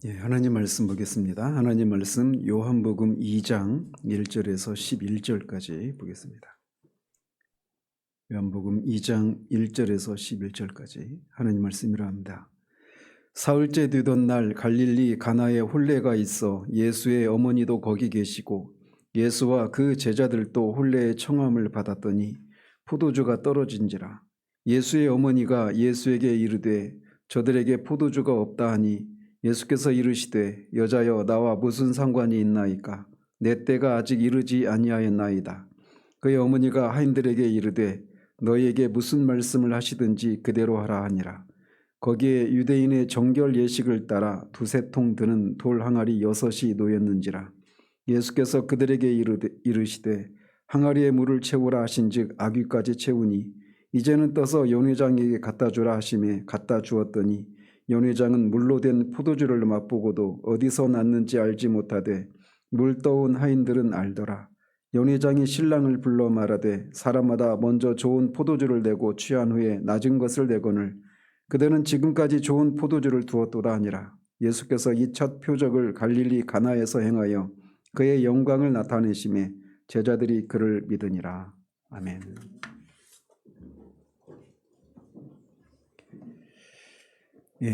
하나님 말씀 보겠습니다. 하나님 말씀 요한복음 2장 1절에서 11절까지 보겠습니다. 요한복음 2장 1절에서 11절까지 하나님 말씀이라 합니다. 사흘째 되던 날 갈릴리 가나에 혼례가 있어 예수의 어머니도 거기 계시고 예수와 그 제자들도 혼례의 청함을 받았더니 포도주가 떨어진지라. 예수의 어머니가 예수에게 이르되 저들에게 포도주가 없다 하니 예수께서 이르시되 여자여 나와 무슨 상관이 있나이까? 내 때가 아직 이르지 아니하였나이다. 그의 어머니가 하인들에게 이르되 너희에게 무슨 말씀을 하시든지 그대로 하라 하니라. 거기에 유대인의 정결 예식을 따라 두세 통 드는 돌 항아리 6이 놓였는지라. 예수께서 그들에게 이르시되 항아리에 물을 채우라 하신즉 아귀까지 채우니 이제는 떠서 연회장에게 갖다 주라 하시매 갖다 주었더니 연회장은 물로 된 포도주를 맛보고도 어디서 났는지 알지 못하되 물 떠온 하인들은 알더라. 연회장이 신랑을 불러 말하되 사람마다 먼저 좋은 포도주를 내고 취한 후에 낮은 것을 내거늘 그대는 지금까지 좋은 포도주를 두었도다 하니라. 예수께서 이 첫 표적을 갈릴리 가나에서 행하여 그의 영광을 나타내심에 제자들이 그를 믿으니라. 아멘.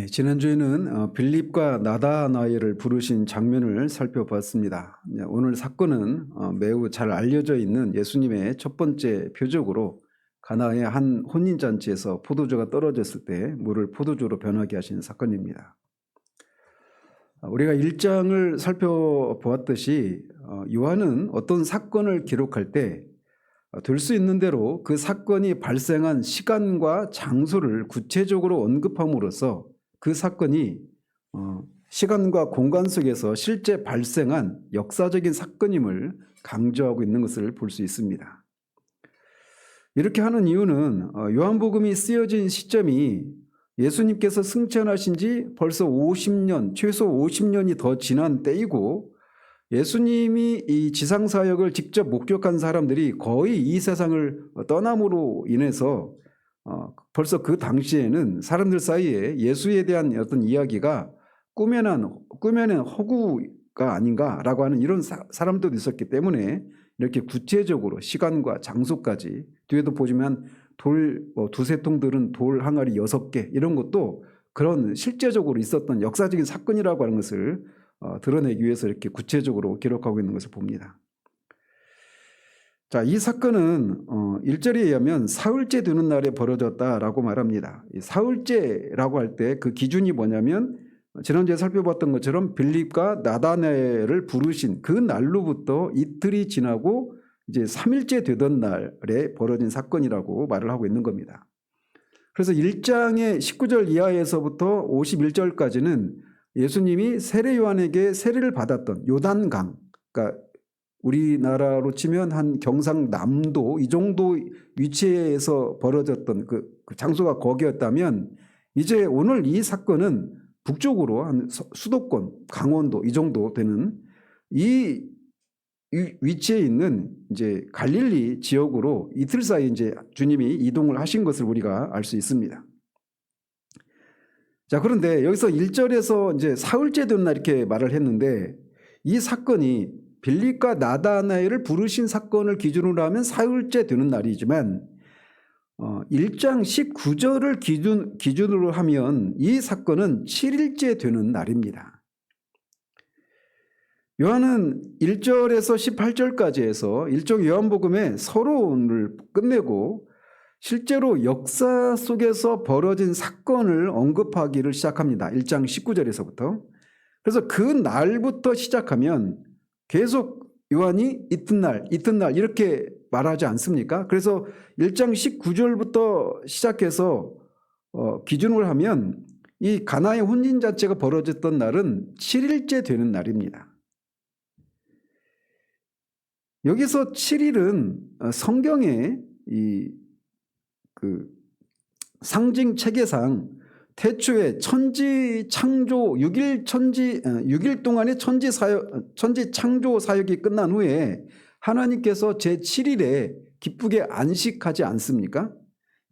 지난주에는 빌립과 나다나엘을 부르신 장면을 살펴봤습니다. 오늘 사건은 매우 잘 알려져 있는 예수님의 첫 번째 표적으로 가나의 한 혼인잔치에서 포도주가 떨어졌을 때 물을 포도주로 변하게 하신 사건입니다. 우리가 1장을 살펴보았듯이 요한은 어떤 사건을 기록할 때 될 수 있는 대로 그 사건이 발생한 시간과 장소를 구체적으로 언급함으로써 그 사건이 시간과 공간 속에서 실제 발생한 역사적인 사건임을 강조하고 있는 것을 볼 수 있습니다. 이렇게 하는 이유는 요한복음이 쓰여진 시점이 예수님께서 승천하신 지 벌써 50년, 최소 50년이 더 지난 때이고 예수님이 이 지상사역을 직접 목격한 사람들이 거의 이 세상을 떠남으로 인해서 벌써 그 당시에는 사람들 사이에 예수에 대한 어떤 이야기가 꾸며낸 허구가 아닌가라고 하는 이런 사람들도 있었기 때문에 이렇게 구체적으로 시간과 장소까지 뒤에도 보시면 돌 두세 통 들은 돌 항아리 6개 이런 것도 그런 실제적으로 있었던 역사적인 사건이라고 하는 것을 드러내기 위해서 이렇게 구체적으로 기록하고 있는 것을 봅니다. 자, 이 사건은 1절에 의하면 사흘째 되는 날에 벌어졌다라고 말합니다. 이 사흘째라고 할 때 그 기준이 뭐냐면 지난주에 살펴봤던 것처럼 빌립과 나다나엘을 부르신 그 날로부터 이틀이 지나고 이제 3일째 되던 날에 벌어진 사건이라고 말을 하고 있는 겁니다. 그래서 1장의 19절 이하에서부터 51절까지는 예수님이 세례 요한에게 세례를 받았던 요단강, 그러니까 우리나라로 치면 한 경상남도 이 정도 위치에서 벌어졌던 그 장소가 거기였다면 이제 오늘 이 사건은 북쪽으로 한 수도권, 강원도 이 정도 되는 이 위치에 있는 이제 갈릴리 지역으로 이틀 사이 이제 주님이 이동을 하신 것을 우리가 알 수 있습니다. 자, 그런데 여기서 1절에서 이제 사흘째 된 날 이렇게 말을 했는데 이 사건이 빌립과 나다나엘을 부르신 사건을 기준으로 하면 사흘째 되는 날이지만 1장 19절을 기준으로 하면 이 사건은 7일째 되는 날입니다. 요한은 1절에서 18절까지 해서 일종 요한복음의 서론을 끝내고 실제로 역사 속에서 벌어진 사건을 언급하기를 시작합니다. 1장 19절에서부터. 그래서 그 날부터 시작하면 계속 요한이 이튿날 이렇게 말하지 않습니까? 그래서 1장 19절부터 시작해서 기준을 하면 이 가나의 혼인잔치가 벌어졌던 날은 7일째 되는 날입니다. 여기서 7일은 성경의 그 상징 체계상 태초에 천지 창조 6일 동안의 천지 창조 사역이 끝난 후에 하나님께서 제7일에 기쁘게 안식하지 않습니까?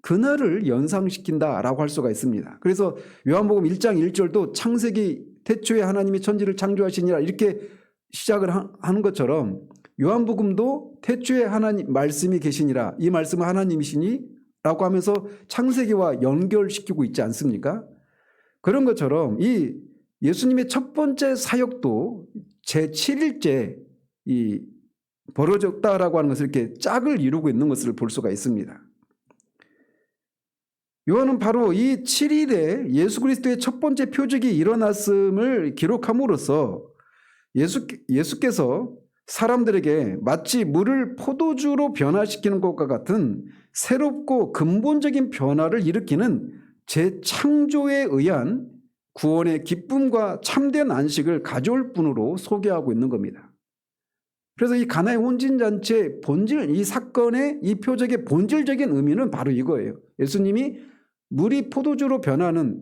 그날을 연상시킨다라고 할 수가 있습니다. 그래서 요한복음 1장 1절도 창세기 태초에 하나님이 천지를 창조하시니라 이렇게 시작을 하는 것처럼 요한복음도 태초에 하나님 말씀이 계시니라 이 말씀은 하나님이시니 라고 하면서 창세기와 연결시키고 있지 않습니까? 그런 것처럼 이 예수님의 첫 번째 사역도 제7일째 이 벌어졌다라고 하는 것을 이렇게 짝을 이루고 있는 것을 볼 수가 있습니다. 요한은 바로 이 7일에 예수 그리스도의 첫 번째 표적이 일어났음을 기록함으로써 예수께서 사람들에게 마치 물을 포도주로 변화시키는 것과 같은 새롭고 근본적인 변화를 일으키는 재창조에 의한 구원의 기쁨과 참된 안식을 가져올 분으로 소개하고 있는 겁니다. 그래서 이 가나의 혼인잔치의 본질, 이 사건의 이 표적의 본질적인 의미는 바로 이거예요. 예수님이 물이 포도주로 변하는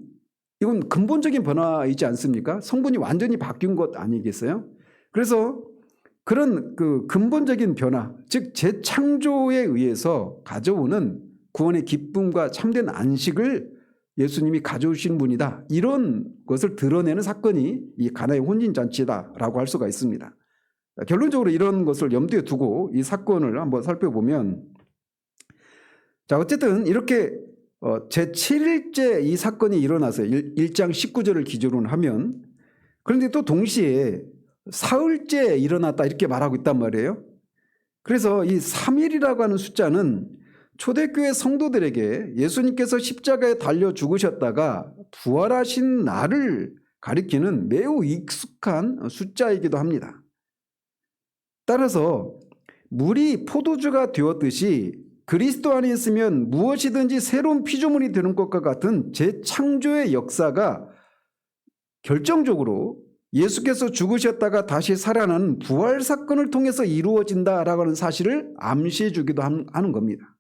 이건 근본적인 변화이지 않습니까? 성분이 완전히 바뀐 것 아니겠어요? 그래서 그런 그 근본적인 변화, 즉 재창조에 의해서 가져오는 구원의 기쁨과 참된 안식을 예수님이 가져오신 분이다. 이런 것을 드러내는 사건이 이 가나의 혼인잔치다라고 할 수가 있습니다. 결론적으로 이런 것을 염두에 두고 이 사건을 한번 살펴보면, 자 어쨌든 이렇게 제7일째 이 사건이 일어나서 1장 19절을 기준으로 하면, 그런데 또 동시에 사흘째 일어났다 이렇게 말하고 있단 말이에요. 그래서 이 3일이라고 하는 숫자는 초대교회 성도들에게 예수님께서 십자가에 달려 죽으셨다가 부활하신 날을 가리키는 매우 익숙한 숫자이기도 합니다. 따라서 물이 포도주가 되었듯이 그리스도 안에 있으면 무엇이든지 새로운 피조물이 되는 것과 같은 재창조의 역사가 결정적으로 예수께서 죽으셨다가 다시 살아나는 부활 사건을 통해서 이루어진다라고 하는 사실을 암시해 주기도 하는 겁니다.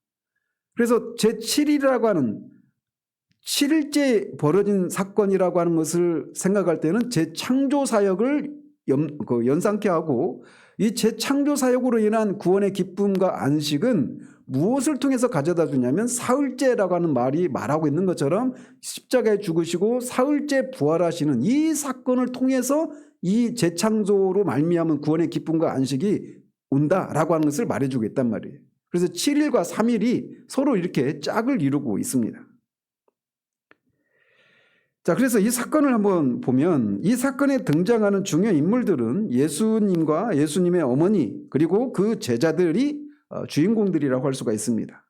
그래서 제7일이라고 하는 7일째 벌어진 사건이라고 하는 것을 생각할 때는 재창조 사역을 연상케 하고, 이 재창조 사역으로 인한 구원의 기쁨과 안식은 무엇을 통해서 가져다 주냐면 사흘째라고 하는 말이 말하고 있는 것처럼 십자가에 죽으시고 사흘째 부활하시는 이 사건을 통해서 이 재창조로 말미암은 구원의 기쁨과 안식이 온다라고 하는 것을 말해주고 있단 말이에요. 그래서 7일과 3일이 서로 이렇게 짝을 이루고 있습니다. 자, 그래서 이 사건을 한번 보면 이 사건에 등장하는 중요 인물들은 예수님과 예수님의 어머니 그리고 그 제자들이 주인공들이라고 할 수가 있습니다.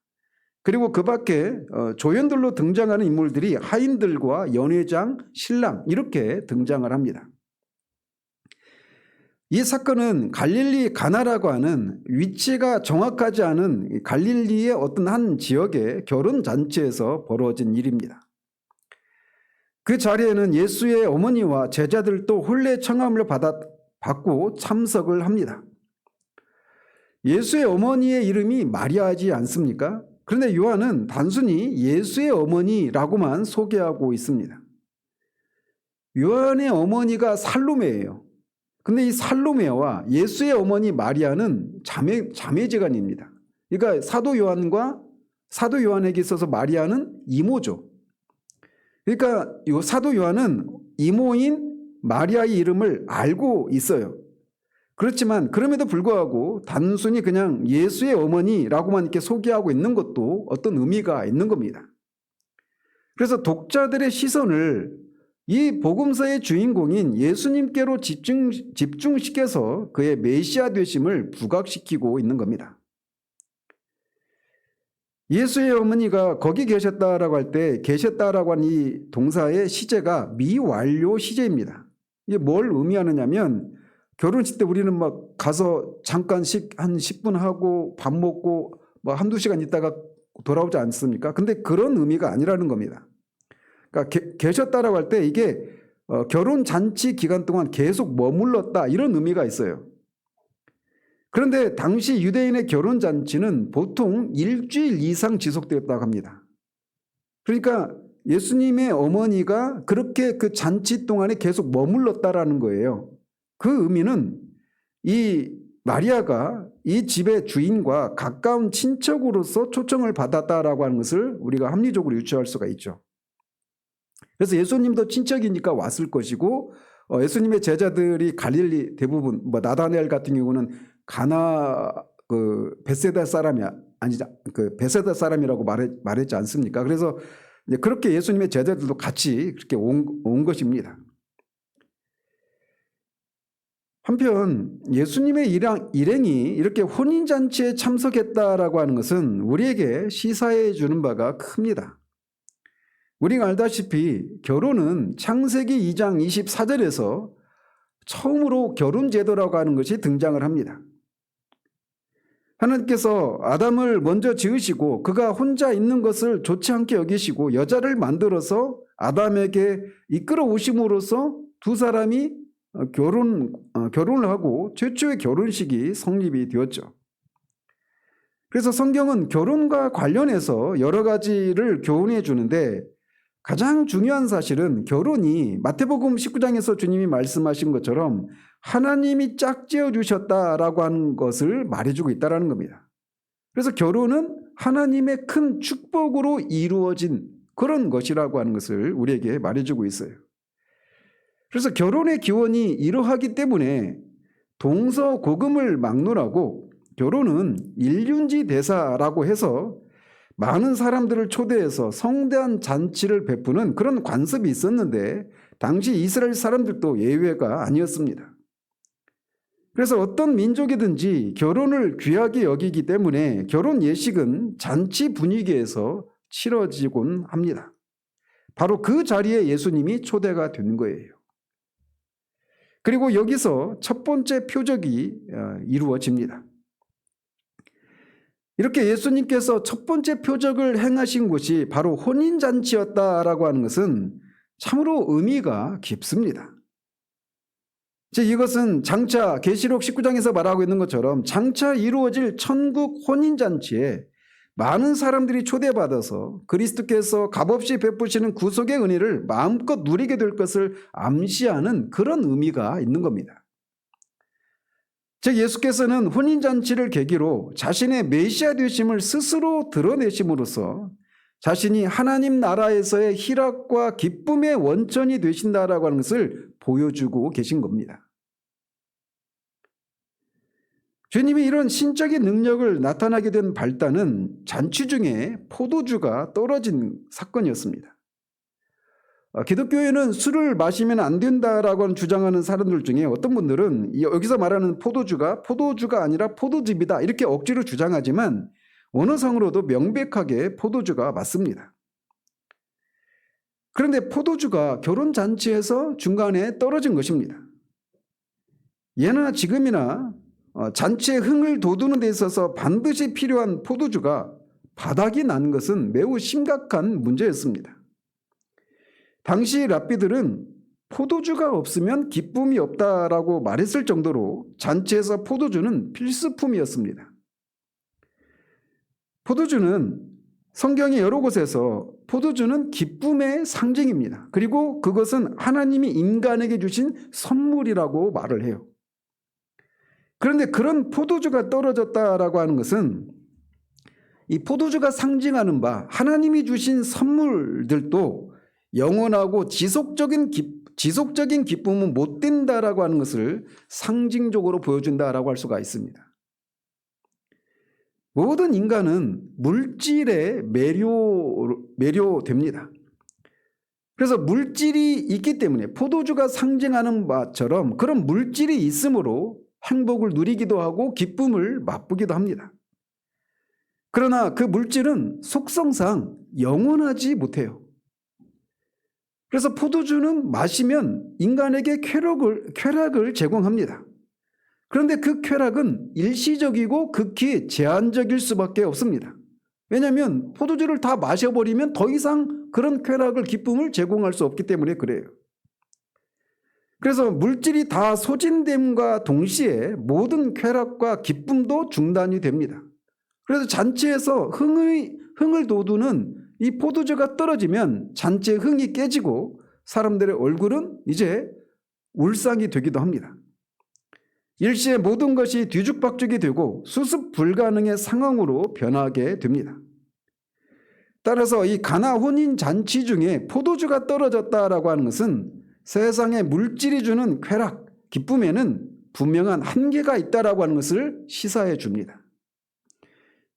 그리고 그 밖에 조연들로 등장하는 인물들이 하인들과 연회장, 신랑 이렇게 등장을 합니다. 이 사건은 갈릴리 가나라고 하는 위치가 정확하지 않은 갈릴리의 어떤 한 지역의 결혼잔치에서 벌어진 일입니다. 그 자리에는 예수의 어머니와 제자들도 혼례 청함을 받고 참석을 합니다. 예수의 어머니의 이름이 마리아이지 않습니까? 그런데 요한은 단순히 예수의 어머니라고만 소개하고 있습니다. 요한의 어머니가 살로메예요. 근데 이 살로메와 예수의 어머니 마리아는 자매지간입니다. 그러니까 사도 요한에게 있어서 마리아는 이모죠. 그러니까 이 사도 요한은 이모인 마리아의 이름을 알고 있어요. 그렇지만 그럼에도 불구하고 단순히 그냥 예수의 어머니라고만 이렇게 소개하고 있는 것도 어떤 의미가 있는 겁니다. 그래서 독자들의 시선을 이 복음서의 주인공인 예수님께로 집중시켜서 그의 메시아 되심을 부각시키고 있는 겁니다. 예수의 어머니가 거기 계셨다라고 할 때 계셨다라고 하는 이 동사의 시제가 미완료 시제입니다. 이게 뭘 의미하느냐면 결혼식 때 우리는 막 가서 잠깐씩 한 10분 하고 밥 먹고 뭐 한두 시간 있다가 돌아오지 않습니까? 근데 그런 의미가 아니라는 겁니다. 그러니까 계셨다라고 할 때 이게 결혼 잔치 기간 동안 계속 머물렀다 이런 의미가 있어요. 그런데 당시 유대인의 결혼 잔치는 보통 일주일 이상 지속되었다고 합니다. 그러니까 예수님의 어머니가 그렇게 그 잔치 동안에 계속 머물렀다라는 거예요. 그 의미는 이 마리아가 이 집의 주인과 가까운 친척으로서 초청을 받았다라고 하는 것을 우리가 합리적으로 유추할 수가 있죠. 그래서 예수님도 친척이니까 왔을 것이고 예수님의 제자들이 갈릴리 대부분 나다나엘 같은 경우는 가나 베세다 사람이 베세다 사람이라고 말했지 않습니까? 그래서 이제 그렇게 예수님의 제자들도 같이 그렇게 온 것입니다. 한편 예수님의 일행이 이렇게 혼인잔치에 참석했다라고 하는 것은 우리에게 시사해 주는 바가 큽니다. 우리가 알다시피 결혼은 창세기 2장 24절에서 처음으로 결혼제도라고 하는 것이 등장을 합니다. 하나님께서 아담을 먼저 지으시고 그가 혼자 있는 것을 좋지 않게 여기시고 여자를 만들어서 아담에게 이끌어 오심으로써 두 사람이 결혼을 하고 최초의 결혼식이 성립이 되었죠. 그래서 성경은 결혼과 관련해서 여러 가지를 교훈해 주는데 가장 중요한 사실은 결혼이 마태복음 19장에서 주님이 말씀하신 것처럼 하나님이 짝지어 주셨다라고 하는 것을 말해주고 있다는 겁니다. 그래서 결혼은 하나님의 큰 축복으로 이루어진 그런 것이라고 하는 것을 우리에게 말해주고 있어요. 그래서 결혼의 기원이 이러하기 때문에 동서고금을 막론하고 결혼은 일륜지 대사라고 해서 많은 사람들을 초대해서 성대한 잔치를 베푸는 그런 관습이 있었는데 당시 이스라엘 사람들도 예외가 아니었습니다. 그래서 어떤 민족이든지 결혼을 귀하게 여기기 때문에 결혼 예식은 잔치 분위기에서 치러지곤 합니다. 바로 그 자리에 예수님이 초대가 된 거예요. 그리고 여기서 첫 번째 표적이 이루어집니다. 이렇게 예수님께서 첫 번째 표적을 행하신 곳이 바로 혼인잔치였다라고 하는 것은 참으로 의미가 깊습니다. 이것은 장차 계시록 19장에서 말하고 있는 것처럼 장차 이루어질 천국 혼인잔치에 많은 사람들이 초대받아서 그리스도께서 값없이 베푸시는 구속의 은혜를 마음껏 누리게 될 것을 암시하는 그런 의미가 있는 겁니다. 즉 예수께서는 혼인잔치를 계기로 자신의 메시아 되심을 스스로 드러내심으로써 자신이 하나님 나라에서의 희락과 기쁨의 원천이 되신다라고 하는 것을 보여주고 계신 겁니다. 주님이 이런 신적인 능력을 나타나게 된 발단은 잔치 중에 포도주가 떨어진 사건이었습니다. 기독교에는 술을 마시면 안 된다라고 주장하는 사람들 중에 어떤 분들은 여기서 말하는 포도주가 아니라 포도즙이다 이렇게 억지로 주장하지만 원어상으로도 명백하게 포도주가 맞습니다. 그런데 포도주가 결혼잔치에서 중간에 떨어진 것입니다. 예나 지금이나 잔치의 흥을 돋우는 데 있어서 반드시 필요한 포도주가 바닥이 난 것은 매우 심각한 문제였습니다. 당시 랍비들은 포도주가 없으면 기쁨이 없다라고 말했을 정도로 잔치에서 포도주는 필수품이었습니다. 포도주는 성경의 여러 곳에서 포도주는 기쁨의 상징입니다. 그리고 그것은 하나님이 인간에게 주신 선물이라고 말을 해요. 그런데 그런 포도주가 떨어졌다라고 하는 것은 이 포도주가 상징하는 바 하나님이 주신 선물들도 영원하고 지속적인 기쁨은 못 된다라고 하는 것을 상징적으로 보여준다라고 할 수가 있습니다. 모든 인간은 물질에 매료됩니다. 그래서 물질이 있기 때문에 포도주가 상징하는 바처럼 그런 물질이 있으므로 행복을 누리기도 하고 기쁨을 맛보기도 합니다. 그러나 그 물질은 속성상 영원하지 못해요. 그래서 포도주는 마시면 인간에게 쾌락을 제공합니다. 그런데 그 쾌락은 일시적이고 극히 제한적일 수밖에 없습니다. 왜냐하면 포도주를 다 마셔버리면 더 이상 그런 쾌락을 기쁨을 제공할 수 없기 때문에 그래요. 그래서 물질이 다 소진됨과 동시에 모든 쾌락과 기쁨도 중단이 됩니다. 그래서 잔치에서 흥을 돋우는 이 포도주가 떨어지면 잔치의 흥이 깨지고 사람들의 얼굴은 이제 울상이 되기도 합니다. 일시에 모든 것이 뒤죽박죽이 되고 수습 불가능의 상황으로 변하게 됩니다. 따라서 이 가나 혼인 잔치 중에 포도주가 떨어졌다라고 하는 것은 세상의 물질이 주는 쾌락, 기쁨에는 분명한 한계가 있다라고 하는 것을 시사해 줍니다.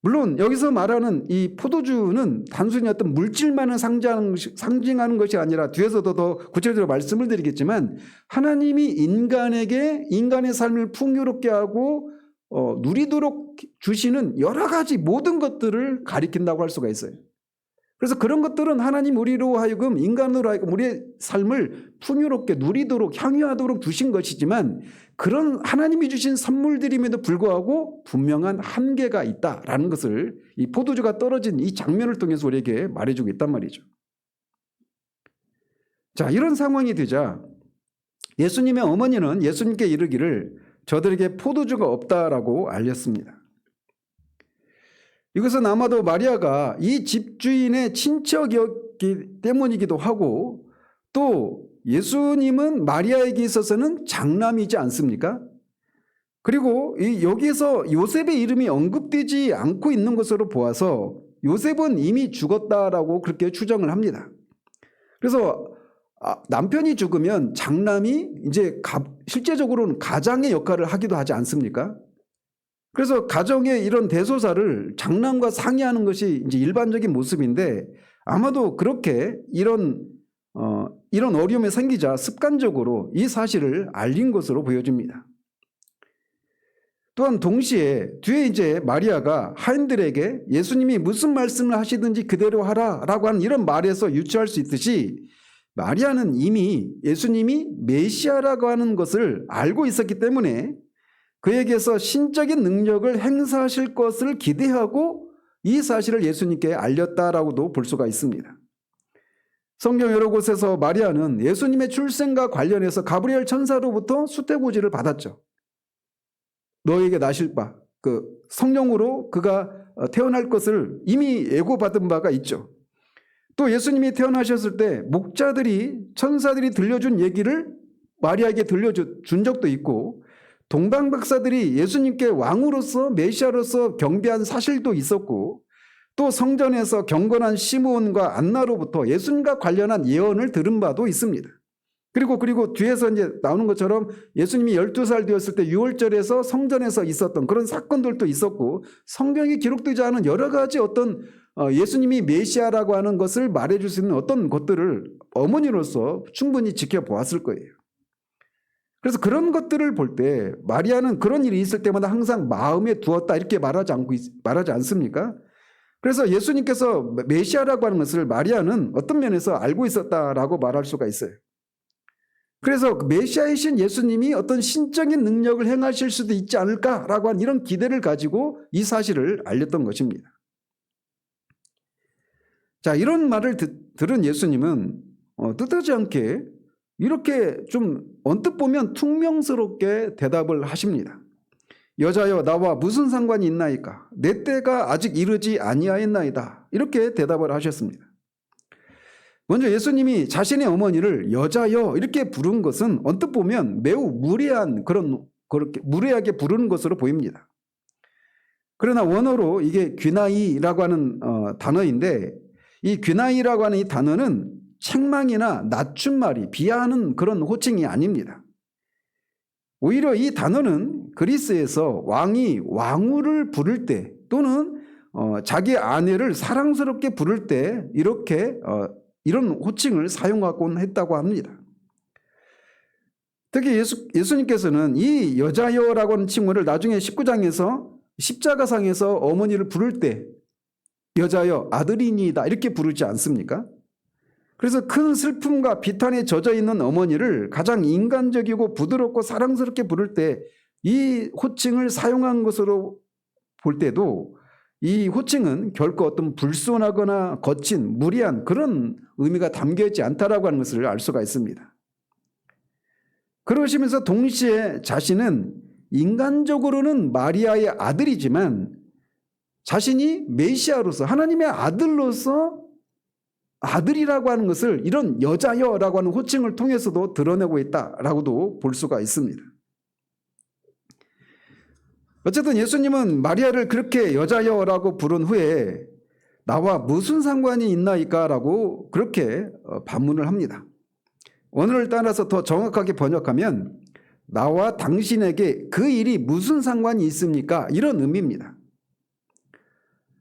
물론 여기서 말하는 이 포도주는 단순히 어떤 물질만을 상징하는 것이 아니라 뒤에서도 더 구체적으로 말씀을 드리겠지만 하나님이 인간에게 인간의 삶을 풍요롭게 하고 누리도록 주시는 여러 가지 모든 것들을 가리킨다고 할 수가 있어요. 그래서 그런 것들은 하나님 우리로 하여금 인간으로 하여금 우리의 삶을 풍요롭게 누리도록 향유하도록 주신 것이지만 그런 하나님이 주신 선물들임에도 불구하고 분명한 한계가 있다라는 것을 이 포도주가 떨어진 이 장면을 통해서 우리에게 말해주고 있단 말이죠. 자, 이런 상황이 되자 예수님의 어머니는 예수님께 이르기를 저들에게 포도주가 없다라고 알렸습니다. 이것은 아마도 마리아가 이 집주인의 친척이었기 때문이기도 하고 또 예수님은 마리아에게 있어서는 장남이지 않습니까? 그리고 여기에서 요셉의 이름이 언급되지 않고 있는 것으로 보아서 요셉은 이미 죽었다라고 그렇게 추정을 합니다. 그래서 남편이 죽으면 장남이 이제 실제적으로는 가장의 역할을 하기도 하지 않습니까? 그래서 가정의 이런 대소사를 장남과 상의하는 것이 이제 일반적인 모습인데 아마도 그렇게 이런 어려움이 생기자 습관적으로 이 사실을 알린 것으로 보여집니다. 또한 동시에 뒤에 이제 마리아가 하인들에게 예수님이 무슨 말씀을 하시든지 그대로 하라라고 하는 이런 말에서 유추할 수 있듯이 마리아는 이미 예수님이 메시아라고 하는 것을 알고 있었기 때문에 그에게서 신적인 능력을 행사하실 것을 기대하고 이 사실을 예수님께 알렸다라고도 볼 수가 있습니다. 성경 여러 곳에서 마리아는 예수님의 출생과 관련해서 가브리엘 천사로부터 수태고지를 받았죠. 너에게 나실 바, 성령으로 그가 태어날 것을 이미 예고받은 바가 있죠. 또 예수님이 태어나셨을 때 목자들이 천사들이 들려준 얘기를 마리아에게 들려준 적도 있고 동방박사들이 예수님께 왕으로서 메시아로서 경배한 사실도 있었고 또 성전에서 경건한 시므온과 안나로부터 예수님과 관련한 예언을 들은 바도 있습니다. 그리고 뒤에서 이제 나오는 것처럼 예수님이 12살 되었을 때 유월절에서 성전에서 있었던 그런 사건들도 있었고 성경에 기록되지 않은 여러 가지 어떤 예수님이 메시아라고 하는 것을 말해줄 수 있는 어떤 것들을 어머니로서 충분히 지켜보았을 거예요. 그래서 그런 것들을 볼 때 마리아는 그런 일이 있을 때마다 항상 마음에 두었다 이렇게 말하지 않습니까? 그래서 예수님께서 메시아라고 하는 것을 마리아는 어떤 면에서 알고 있었다라고 말할 수가 있어요. 그래서 메시아이신 예수님이 어떤 신적인 능력을 행하실 수도 있지 않을까라고 하는 이런 기대를 가지고 이 사실을 알렸던 것입니다. 자, 이런 말을 들은 예수님은 뜻하지 않게 이렇게 좀 언뜻 보면 퉁명스럽게 대답을 하십니다. 여자여 나와 무슨 상관이 있나이까? 내 때가 아직 이르지 아니하였나이다. 이렇게 대답을 하셨습니다. 먼저 예수님이 자신의 어머니를 여자여 이렇게 부른 것은 언뜻 보면 매우 그렇게 무례하게 부르는 것으로 보입니다. 그러나 원어로 이게 귀나이라고 하는 단어인데 이 귀나이라고 하는 이 단어는 책망이나 낮춤말이 비하하는 그런 호칭이 아닙니다. 오히려 이 단어는 그리스에서 왕이 왕후를 부를 때 또는 자기 아내를 사랑스럽게 부를 때 이런 호칭을 사용하곤 했다고 합니다. 특히 예수님께서는 이 여자여라고 하는 칭호를 나중에 19장에서 십자가상에서 어머니를 부를 때 여자여 아들이니이다 이렇게 부르지 않습니까? 그래서 큰 슬픔과 비탄에 젖어 있는 어머니를 가장 인간적이고 부드럽고 사랑스럽게 부를 때 이 호칭을 사용한 것으로 볼 때도 이 호칭은 결코 어떤 불순하거나 거친 무리한 그런 의미가 담겨 있지 않다라고 하는 것을 알 수가 있습니다. 그러시면서 동시에 자신은 인간적으로는 마리아의 아들이지만 자신이 메시아로서 하나님의 아들로서 아들이라고 하는 것을 이런 여자여라고 하는 호칭을 통해서도 드러내고 있다라고도 볼 수가 있습니다. 어쨌든 예수님은 마리아를 그렇게 여자여라고 부른 후에 나와 무슨 상관이 있나이까 라고 그렇게 반문을 합니다. 오늘을 따라서 더 정확하게 번역하면 나와 당신에게 그 일이 무슨 상관이 있습니까? 이런 의미입니다.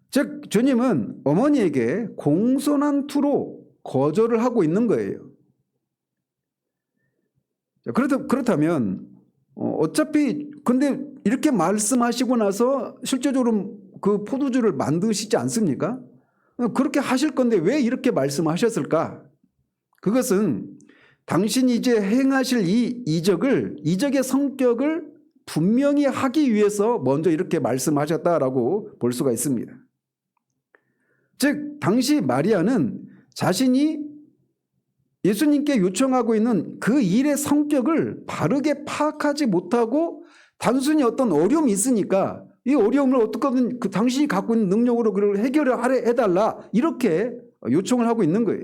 즉 주님은 어머니에게 공손한 투로 거절을 하고 있는 거예요. 그렇다면 어차피 근데 이렇게 말씀하시고 나서 실제적으로 그 포도주를 만드시지 않습니까? 그렇게 하실 건데 왜 이렇게 말씀하셨을까? 그것은 당신이 이제 행하실 이 이적의 성격을 분명히 하기 위해서 먼저 이렇게 말씀하셨다라고 볼 수가 있습니다. 즉 당시 마리아는 자신이 예수님께 요청하고 있는 그 일의 성격을 바르게 파악하지 못하고 단순히 어떤 어려움이 있으니까 이 어려움을 어떻게든 그 당신이 갖고 있는 능력으로 그걸 해달라 이렇게 요청을 하고 있는 거예요.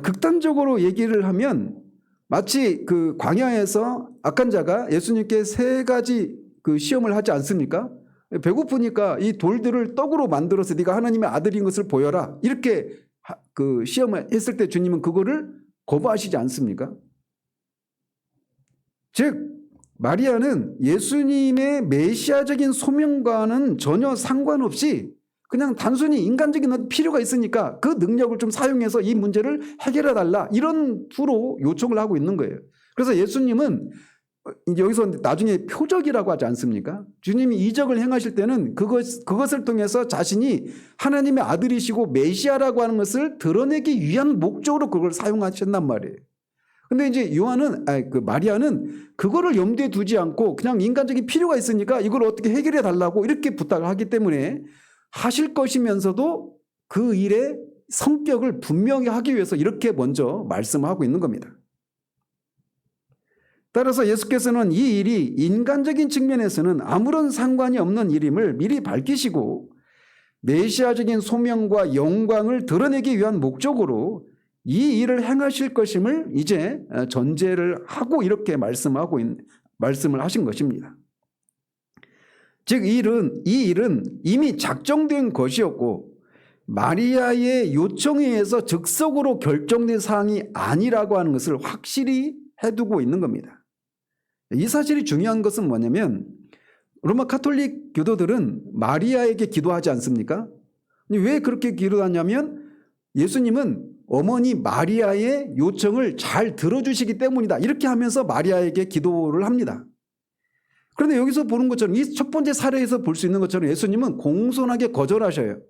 극단적으로 얘기를 하면 마치 그 광야에서 악한 자가 예수님께 3가지 그 시험을 하지 않습니까? 배고프니까 이 돌들을 떡으로 만들어서 네가 하나님의 아들인 것을 보여라 이렇게 그 시험을 했을 때 주님은 그거를 거부하시지 않습니까? 즉 마리아는 예수님의 메시아적인 소명과는 전혀 상관없이 그냥 단순히 인간적인 필요가 있으니까 그 능력을 좀 사용해서 이 문제를 해결해 달라 이런 투로 요청을 하고 있는 거예요. 그래서 예수님은 여기서 나중에 표적이라고 하지 않습니까? 주님이 이적을 행하실 때는 그것을 통해서 자신이 하나님의 아들이시고 메시아라고 하는 것을 드러내기 위한 목적으로 그걸 사용하셨단 말이에요. 근데 이제 마리아는 그거를 염두에 두지 않고 그냥 인간적인 필요가 있으니까 이걸 어떻게 해결해 달라고 이렇게 부탁을 하기 때문에 하실 것이면서도 그 일의 성격을 분명히 하기 위해서 이렇게 먼저 말씀하고 있는 겁니다. 따라서 예수께서는 이 일이 인간적인 측면에서는 아무런 상관이 없는 일임을 미리 밝히시고 메시아적인 소명과 영광을 드러내기 위한 목적으로 이 일을 행하실 것임을 이제 전제를 하고 이렇게 말씀을 하신 것입니다. 즉 이 일은 이미 작정된 것이었고 마리아의 요청에 의해서 즉석으로 결정된 사항이 아니라고 하는 것을 확실히 해두고 있는 겁니다. 이 사실이 중요한 것은 뭐냐면 로마 카톨릭 교도들은 마리아에게 기도하지 않습니까? 왜 그렇게 기도하냐면 예수님은 어머니 마리아의 요청을 잘 들어주시기 때문이다. 이렇게 하면서 마리아에게 기도를 합니다. 그런데 여기서 보는 것처럼 이 첫 번째 사례에서 볼 수 있는 것처럼 예수님은 공손하게 거절하셔요.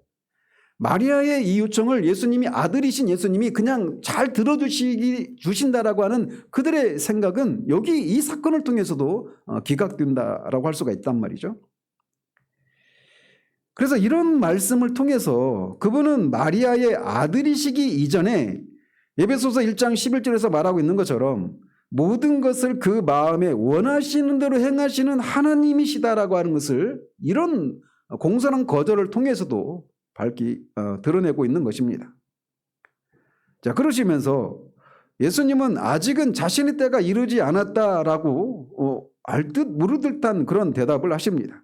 마리아의 이 요청을 예수님이 아들이신 예수님이 그냥 잘 들어주신다라고 하는 그들의 생각은 여기 이 사건을 통해서도 기각된다라고 할 수가 있단 말이죠. 그래서 이런 말씀을 통해서 그분은 마리아의 아들이시기 이전에 에베소서 1장 11절에서 말하고 있는 것처럼 모든 것을 그 마음에 원하시는 대로 행하시는 하나님이시다라고 하는 것을 이런 공손한 거절을 통해서도 드러내고 있는 것입니다. 자, 그러시면서 예수님은 아직은 자신의 때가 이르지 않았다라고 알듯 모르듯한 그런 대답을 하십니다.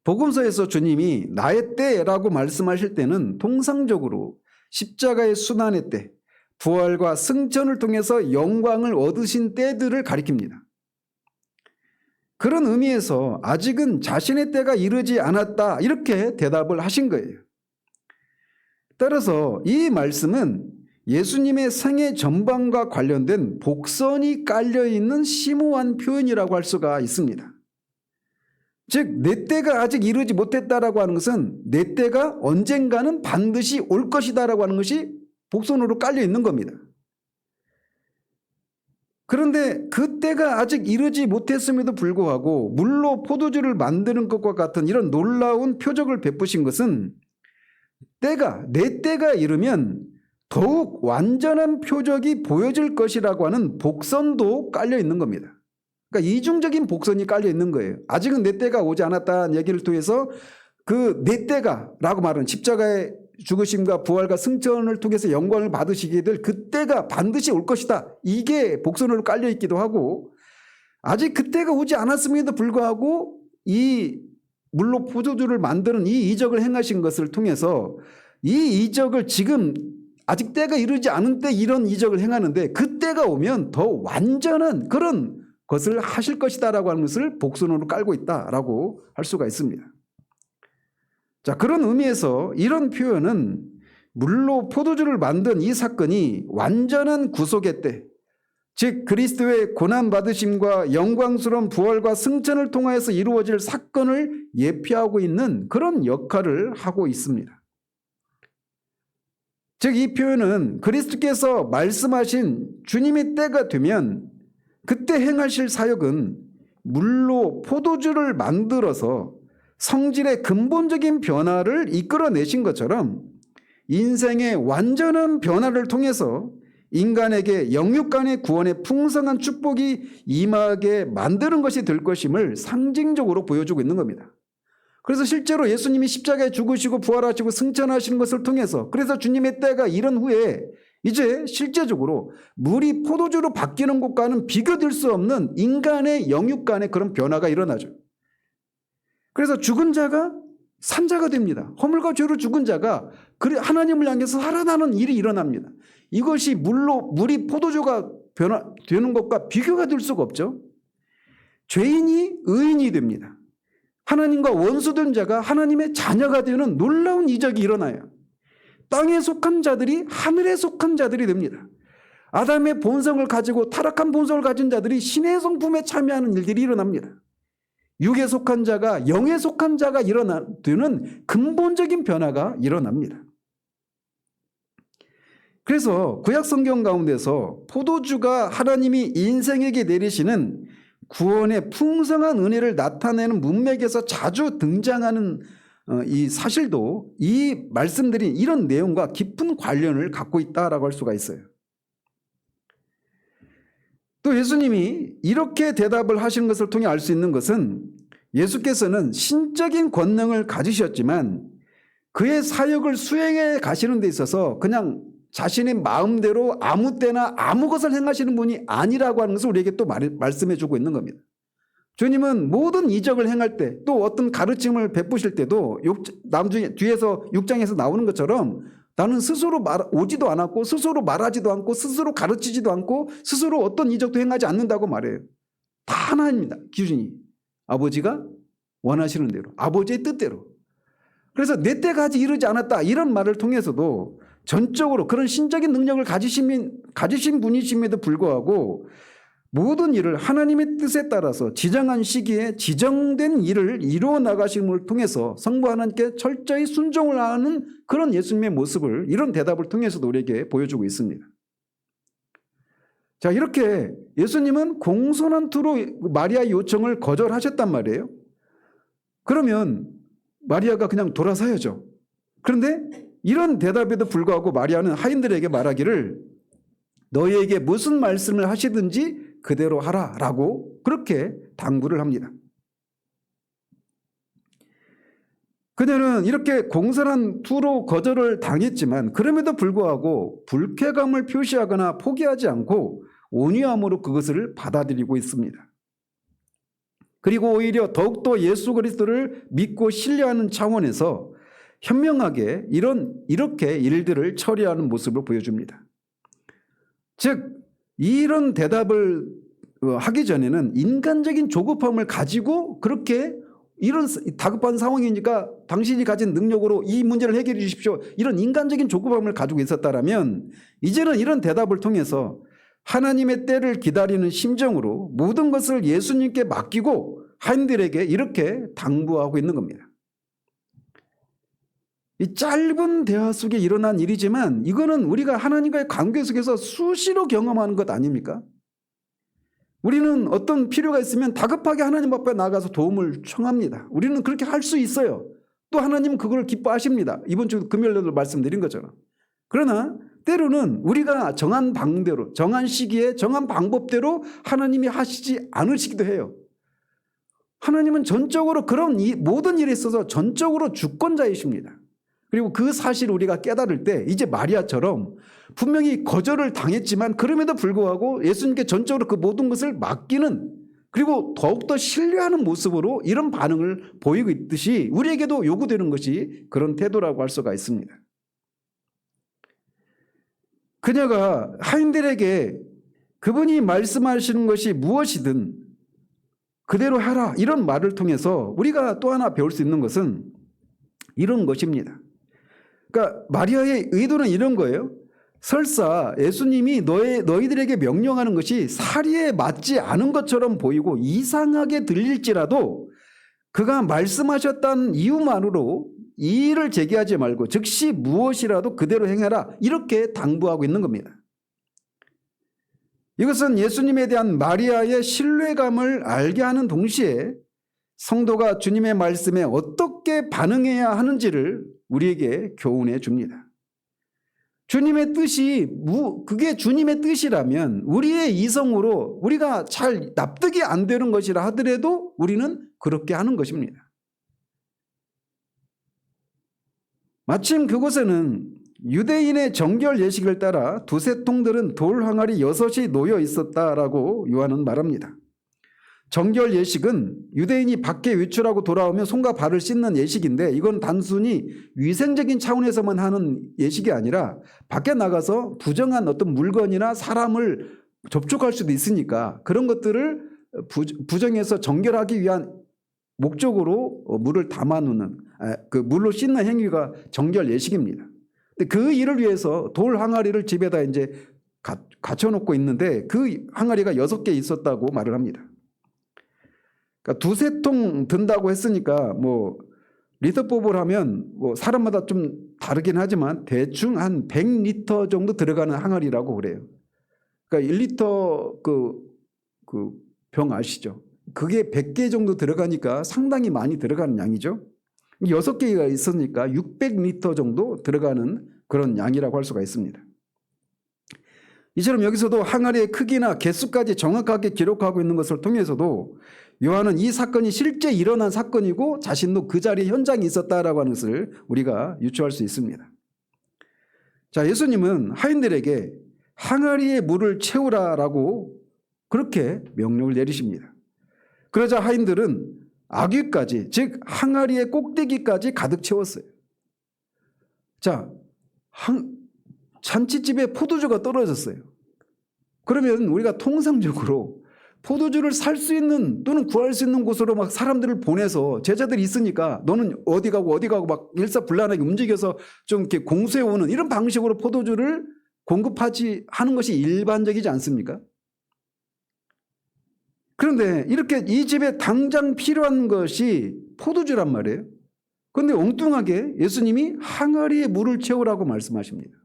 복음서에서 주님이 나의 때라고 말씀하실 때는 통상적으로 십자가의 순환의 때, 부활과 승천을 통해서 영광을 얻으신 때들을 가리킵니다. 그런 의미에서 아직은 자신의 때가 이르지 않았다 이렇게 대답을 하신 거예요. 따라서 이 말씀은 예수님의 생애 전반과 관련된 복선이 깔려있는 심오한 표현이라고 할 수가 있습니다. 즉 내 때가 아직 이르지 못했다라고 하는 것은 내 때가 언젠가는 반드시 올 것이다라고 하는 것이 복선으로 깔려 있는 겁니다. 그런데 그 때가 아직 이르지 못했음에도 불구하고 물로 포도주를 만드는 것과 같은 이런 놀라운 표적을 베푸신 것은 내 때가 이르면 더욱 완전한 표적이 보여질 것이라고 하는 복선도 깔려 있는 겁니다. 그러니까 이중적인 복선이 깔려 있는 거예요. 아직은 내 때가 오지 않았다는 얘기를 통해서 그 내 때가라고 말하는 십자가의 죽으심과 부활과 승천을 통해서 영광을 받으시게 될 그때가 반드시 올 것이다. 이게 복선으로 깔려 있기도 하고 아직 그때가 오지 않았음에도 불구하고 이 물로 포도주를 만드는 이 이적을 행하신 것을 통해서 이 이적을 지금 아직 때가 이르지 않은 때 이런 이적을 행하는데 그 때가 오면 더 완전한 그런 것을 하실 것이다라고 하는 것을 복선으로 깔고 있다라고 할 수가 있습니다. 자, 그런 의미에서 이런 표현은 물로 포도주를 만든 이 사건이 완전한 구속의 때, 즉 그리스도의 고난받으심과 영광스러운 부활과 승천을 통하여서 이루어질 사건을 예표하고 있는 그런 역할을 하고 있습니다. 즉 이 표현은 그리스도께서 말씀하신 주님의 때가 되면 그때 행하실 사역은 물로 포도주를 만들어서 성질의 근본적인 변화를 이끌어내신 것처럼 인생의 완전한 변화를 통해서 인간에게 영육 간의 구원의 풍성한 축복이 임하게 만드는 것이 될 것임을 상징적으로 보여주고 있는 겁니다. 그래서 실제로 예수님이 십자가에 죽으시고 부활하시고 승천하시는 것을 통해서 그래서 주님의 때가 이른 후에 이제 실제적으로 물이 포도주로 바뀌는 것과는 비교될 수 없는 인간의 영육 간의 그런 변화가 일어나죠. 그래서 죽은 자가 산 자가 됩니다. 허물과 죄로 죽은 자가 하나님을 향해서 살아나는 일이 일어납니다. 이것이 물이 포도주가 되는 것과 비교가 될 수가 없죠. 죄인이 의인이 됩니다. 하나님과 원수된 자가 하나님의 자녀가 되는 놀라운 이적이 일어나요. 땅에 속한 자들이 하늘에 속한 자들이 됩니다. 아담의 본성을 가지고 타락한 본성을 가진 자들이 신의 성품에 참여하는 일들이 일어납니다. 육에 속한 자가 영에 속한 자가 되는 근본적인 변화가 일어납니다. 그래서 구약 성경 가운데서 포도주가 하나님이 인생에게 내리시는 구원의 풍성한 은혜를 나타내는 문맥에서 자주 등장하는 이 사실도 이 말씀드린 이런 내용과 깊은 관련을 갖고 있다라고 할 수가 있어요. 또 예수님이 이렇게 대답을 하시는 것을 통해 알 수 있는 것은 예수께서는 신적인 권능을 가지셨지만 그의 사역을 수행해 가시는 데 있어서 그냥 자신의 마음대로 아무 때나 아무 것을 행하시는 분이 아니라고 하는 것을 우리에게 또 말씀해 주고 있는 겁니다. 주님은 모든 이적을 행할 때 또 어떤 가르침을 베푸실 때도 나중에 뒤에서 6장에서 나오는 것처럼 나는 스스로 오지도 않았고 스스로 말하지도 않고 스스로 가르치지도 않고 스스로 어떤 이적도 행하지 않는다고 말해요. 다 하나입니다. 기준이. 아버지가 원하시는 대로 아버지의 뜻대로. 그래서 내 때까지 이르지 않았다 이런 말을 통해서도 전적으로 그런 신적인 능력을 가지신 분이심에도 불구하고 모든 일을 하나님의 뜻에 따라서 지정한 시기에 지정된 일을 이루어 나가심을 통해서 성부 하나님께 철저히 순종을 하는 그런 예수님의 모습을 이런 대답을 통해서도 우리에게 보여주고 있습니다. 자, 이렇게 예수님은 공손한 투로 마리아의 요청을 거절하셨단 말이에요. 그러면 마리아가 그냥 돌아서야죠. 그런데 이런 대답에도 불구하고 마리아는 하인들에게 말하기를 너희에게 무슨 말씀을 하시든지 그대로 하라라고 그렇게 당부를 합니다. 그녀는 이렇게 공손한 투로 거절을 당했지만 그럼에도 불구하고 불쾌감을 표시하거나 포기하지 않고 온유함으로 그것을 받아들이고 있습니다. 그리고 오히려 더욱더 예수 그리스도를 믿고 신뢰하는 차원에서 현명하게 이렇게 일들을 처리하는 모습을 보여줍니다. 즉 이런 대답을 하기 전에는 인간적인 조급함을 가지고 그렇게 이런 다급한 상황이니까 당신이 가진 능력으로 이 문제를 해결해 주십시오. 이런 인간적인 조급함을 가지고 있었다면 이제는 이런 대답을 통해서 하나님의 때를 기다리는 심정으로 모든 것을 예수님께 맡기고 하인들에게 이렇게 당부하고 있는 겁니다. 이 짧은 대화 속에 일어난 일이지만 이거는 우리가 하나님과의 관계 속에서 수시로 경험하는 것 아닙니까? 우리는 어떤 필요가 있으면 다급하게 하나님 앞에 나가서 도움을 청합니다. 우리는 그렇게 할 수 있어요. 또 하나님은 그걸 기뻐하십니다. 이번 주 금요일에도 말씀드린 것처럼. 그러나 때로는 우리가 정한 방대로 정한 시기에 정한 방법대로 하나님이 하시지 않으시기도 해요. 하나님은 전적으로 그런 모든 일에 있어서 전적으로 주권자이십니다. 그리고 그 사실을 우리가 깨달을 때 이제 마리아처럼 분명히 거절을 당했지만 그럼에도 불구하고 예수님께 전적으로 그 모든 것을 맡기는 그리고 더욱더 신뢰하는 모습으로 이런 반응을 보이고 있듯이 우리에게도 요구되는 것이 그런 태도라고 할 수가 있습니다. 그녀가 하인들에게 그분이 말씀하시는 것이 무엇이든 그대로 하라, 이런 말을 통해서 우리가 또 하나 배울 수 있는 것은 이런 것입니다. 그러니까 마리아의 의도는 이런 거예요. 설사 예수님이 너희들에게 명령하는 것이 사리에 맞지 않은 것처럼 보이고 이상하게 들릴지라도 그가 말씀하셨다는 이유만으로 이의를 제기하지 말고 즉시 무엇이라도 그대로 행해라, 이렇게 당부하고 있는 겁니다. 이것은 예수님에 대한 마리아의 신뢰감을 알게 하는 동시에 성도가 주님의 말씀에 어떻게 반응해야 하는지를 우리에게 교훈해 줍니다. 주님의 뜻이 그게 주님의 뜻이라면 우리의 이성으로 우리가 잘 납득이 안 되는 것이라 하더라도 우리는 그렇게 하는 것입니다. 마침 그곳에는 유대인의 정결 예식을 따라 두세 통들은 돌 항아리 6이 놓여 있었다라고 요한은 말합니다. 정결 예식은 유대인이 밖에 외출하고 돌아오면 손과 발을 씻는 예식인데 이건 단순히 위생적인 차원에서만 하는 예식이 아니라 밖에 나가서 부정한 어떤 물건이나 사람을 접촉할 수도 있으니까 그런 것들을 부정해서 정결하기 위한 목적으로 물을 담아놓는, 그 물로 씻는 행위가 정결 예식입니다. 근데 그 일을 위해서 돌 항아리를 집에다 이제 갖춰놓고 있는데 그 항아리가 6개 있었다고 말을 합니다. 그러니까 두세 통 든다고 했으니까 뭐 리터법을 하면 뭐 사람마다 좀 다르긴 하지만 대충 한 100리터 정도 들어가는 항아리라고 그래요. 그러니까 1리터 그 병 아시죠? 그게 100개 정도 들어가니까 상당히 많이 들어가는 양이죠. 6개가 있으니까 600리터 정도 들어가는 그런 양이라고 할 수가 있습니다. 이처럼 여기서도 항아리의 크기나 개수까지 정확하게 기록하고 있는 것을 통해서도 요한은 이 사건이 실제 일어난 사건이고 자신도 그 자리에 현장에 있었다라고 하는 것을 우리가 유추할 수 있습니다. 자, 예수님은 하인들에게 항아리에 물을 채우라라고 그렇게 명령을 내리십니다. 그러자 하인들은 아귀까지, 즉 항아리의 꼭대기까지 가득 채웠어요. 자, 잔치집에 포도주가 떨어졌어요. 그러면 우리가 통상적으로 포도주를 살 수 있는 또는 구할 수 있는 곳으로 막 사람들을 보내서 제자들이 있으니까 너는 어디 가고 막 일사불란하게 움직여서 좀 이렇게 공수해 오는 이런 방식으로 포도주를 하는 것이 일반적이지 않습니까? 그런데 이렇게 이 집에 당장 필요한 것이 포도주란 말이에요. 그런데 엉뚱하게 예수님이 항아리에 물을 채우라고 말씀하십니다.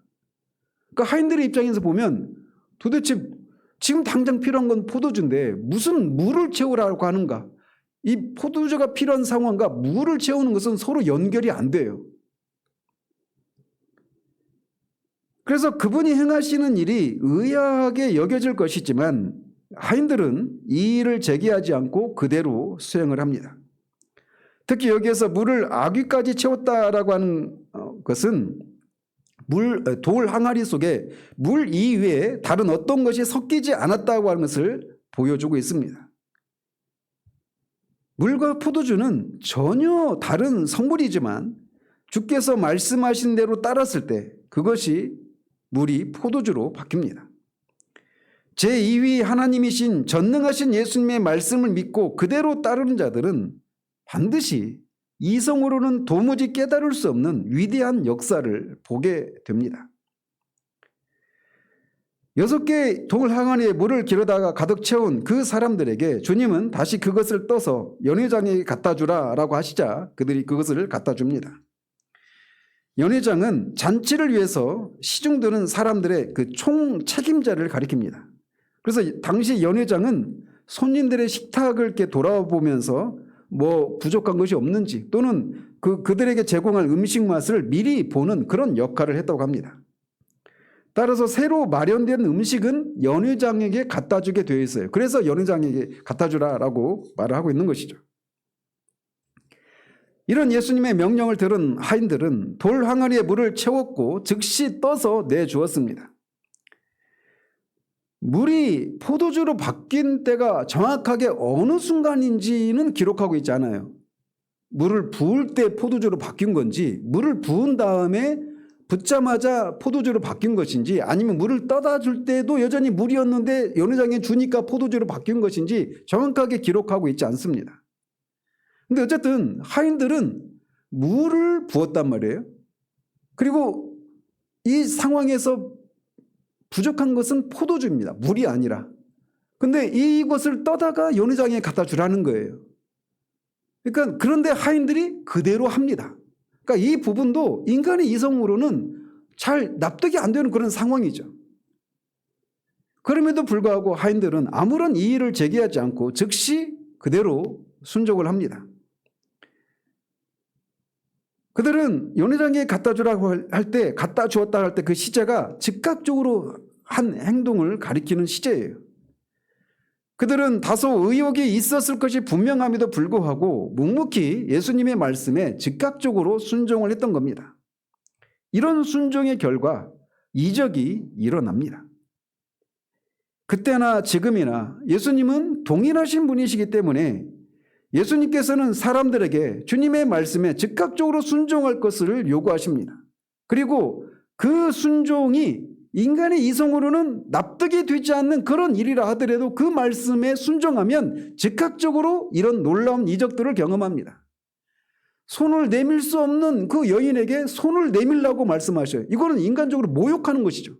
그러니까 하인들의 입장에서 보면 도대체 지금 당장 필요한 건 포도주인데 무슨 물을 채우라고 하는가? 이 포도주가 필요한 상황과 물을 채우는 것은 서로 연결이 안 돼요. 그래서 그분이 행하시는 일이 의아하게 여겨질 것이지만 하인들은 이 일을 제기하지 않고 그대로 수행을 합니다. 특히 여기에서 물을 아귀까지 채웠다라고 하는 것은 돌 항아리 속에 물 이외에 다른 어떤 것이 섞이지 않았다고 하는 것을 보여주고 있습니다. 물과 포도주는 전혀 다른 성물이지만 주께서 말씀하신 대로 따랐을 때 그것이 물이 포도주로 바뀝니다. 제2위 하나님이신 전능하신 예수님의 말씀을 믿고 그대로 따르는 자들은 반드시 이성으로는 도무지 깨달을 수 없는 위대한 역사를 보게 됩니다. 6개 돌 항아리에 물을 기르다가 가득 채운 그 사람들에게 주님은 다시 그것을 떠서 연회장에게 갖다 주라라고 하시자 그들이 그것을 갖다 줍니다. 연회장은 잔치를 위해서 시중드는 사람들의 그 총 책임자를 가리킵니다. 그래서 당시 연회장은 손님들의 식탁을 이렇게 돌아보면서 뭐 부족한 것이 없는지 또는 그들에게 제공할 음식 맛을 미리 보는 그런 역할을 했다고 합니다. 따라서 새로 마련된 음식은 연회장에게 갖다 주게 되어 있어요. 그래서 연회장에게 갖다 주라라고 말을 하고 있는 것이죠. 이런 예수님의 명령을 들은 하인들은 돌 항아리에 물을 채웠고 즉시 떠서 내주었습니다. 물이 포도주로 바뀐 때가 정확하게 어느 순간인지는 기록하고 있지 않아요. 물을 부을 때 포도주로 바뀐 건지 물을 부은 다음에 붓자마자 포도주로 바뀐 것인지 아니면 물을 떠다 줄 때도 여전히 물이었는데 연회장에 주니까 포도주로 바뀐 것인지 정확하게 기록하고 있지 않습니다. 근데 어쨌든 하인들은 물을 부었단 말이에요. 그리고 이 상황에서 부족한 것은 포도주입니다. 물이 아니라. 근데 이것을 떠다가 연회장에 갖다 주라는 거예요. 그러니까 그런데 하인들이 그대로 합니다. 그러니까 이 부분도 인간의 이성으로는 잘 납득이 안 되는 그런 상황이죠. 그럼에도 불구하고 하인들은 아무런 이의를 제기하지 않고 즉시 그대로 순종을 합니다. 그들은 연회장에 갖다 주라고 할 때, 갖다 주었다 할 때 그 시제가 즉각적으로 한 행동을 가리키는 시제예요. 그들은 다소 의혹이 있었을 것이 분명함에도 불구하고 묵묵히 예수님의 말씀에 즉각적으로 순종을 했던 겁니다. 이런 순종의 결과 이적이 일어납니다. 그때나 지금이나 예수님은 동일하신 분이시기 때문에 예수님께서는 사람들에게 주님의 말씀에 즉각적으로 순종할 것을 요구하십니다. 그리고 그 순종이 인간의 이성으로는 납득이 되지 않는 그런 일이라 하더라도 그 말씀에 순종하면 즉각적으로 이런 놀라운 이적들을 경험합니다. 손을 내밀 수 없는 그 여인에게 손을 내밀라고 말씀하셔요. 이거는 인간적으로 모욕하는 것이죠.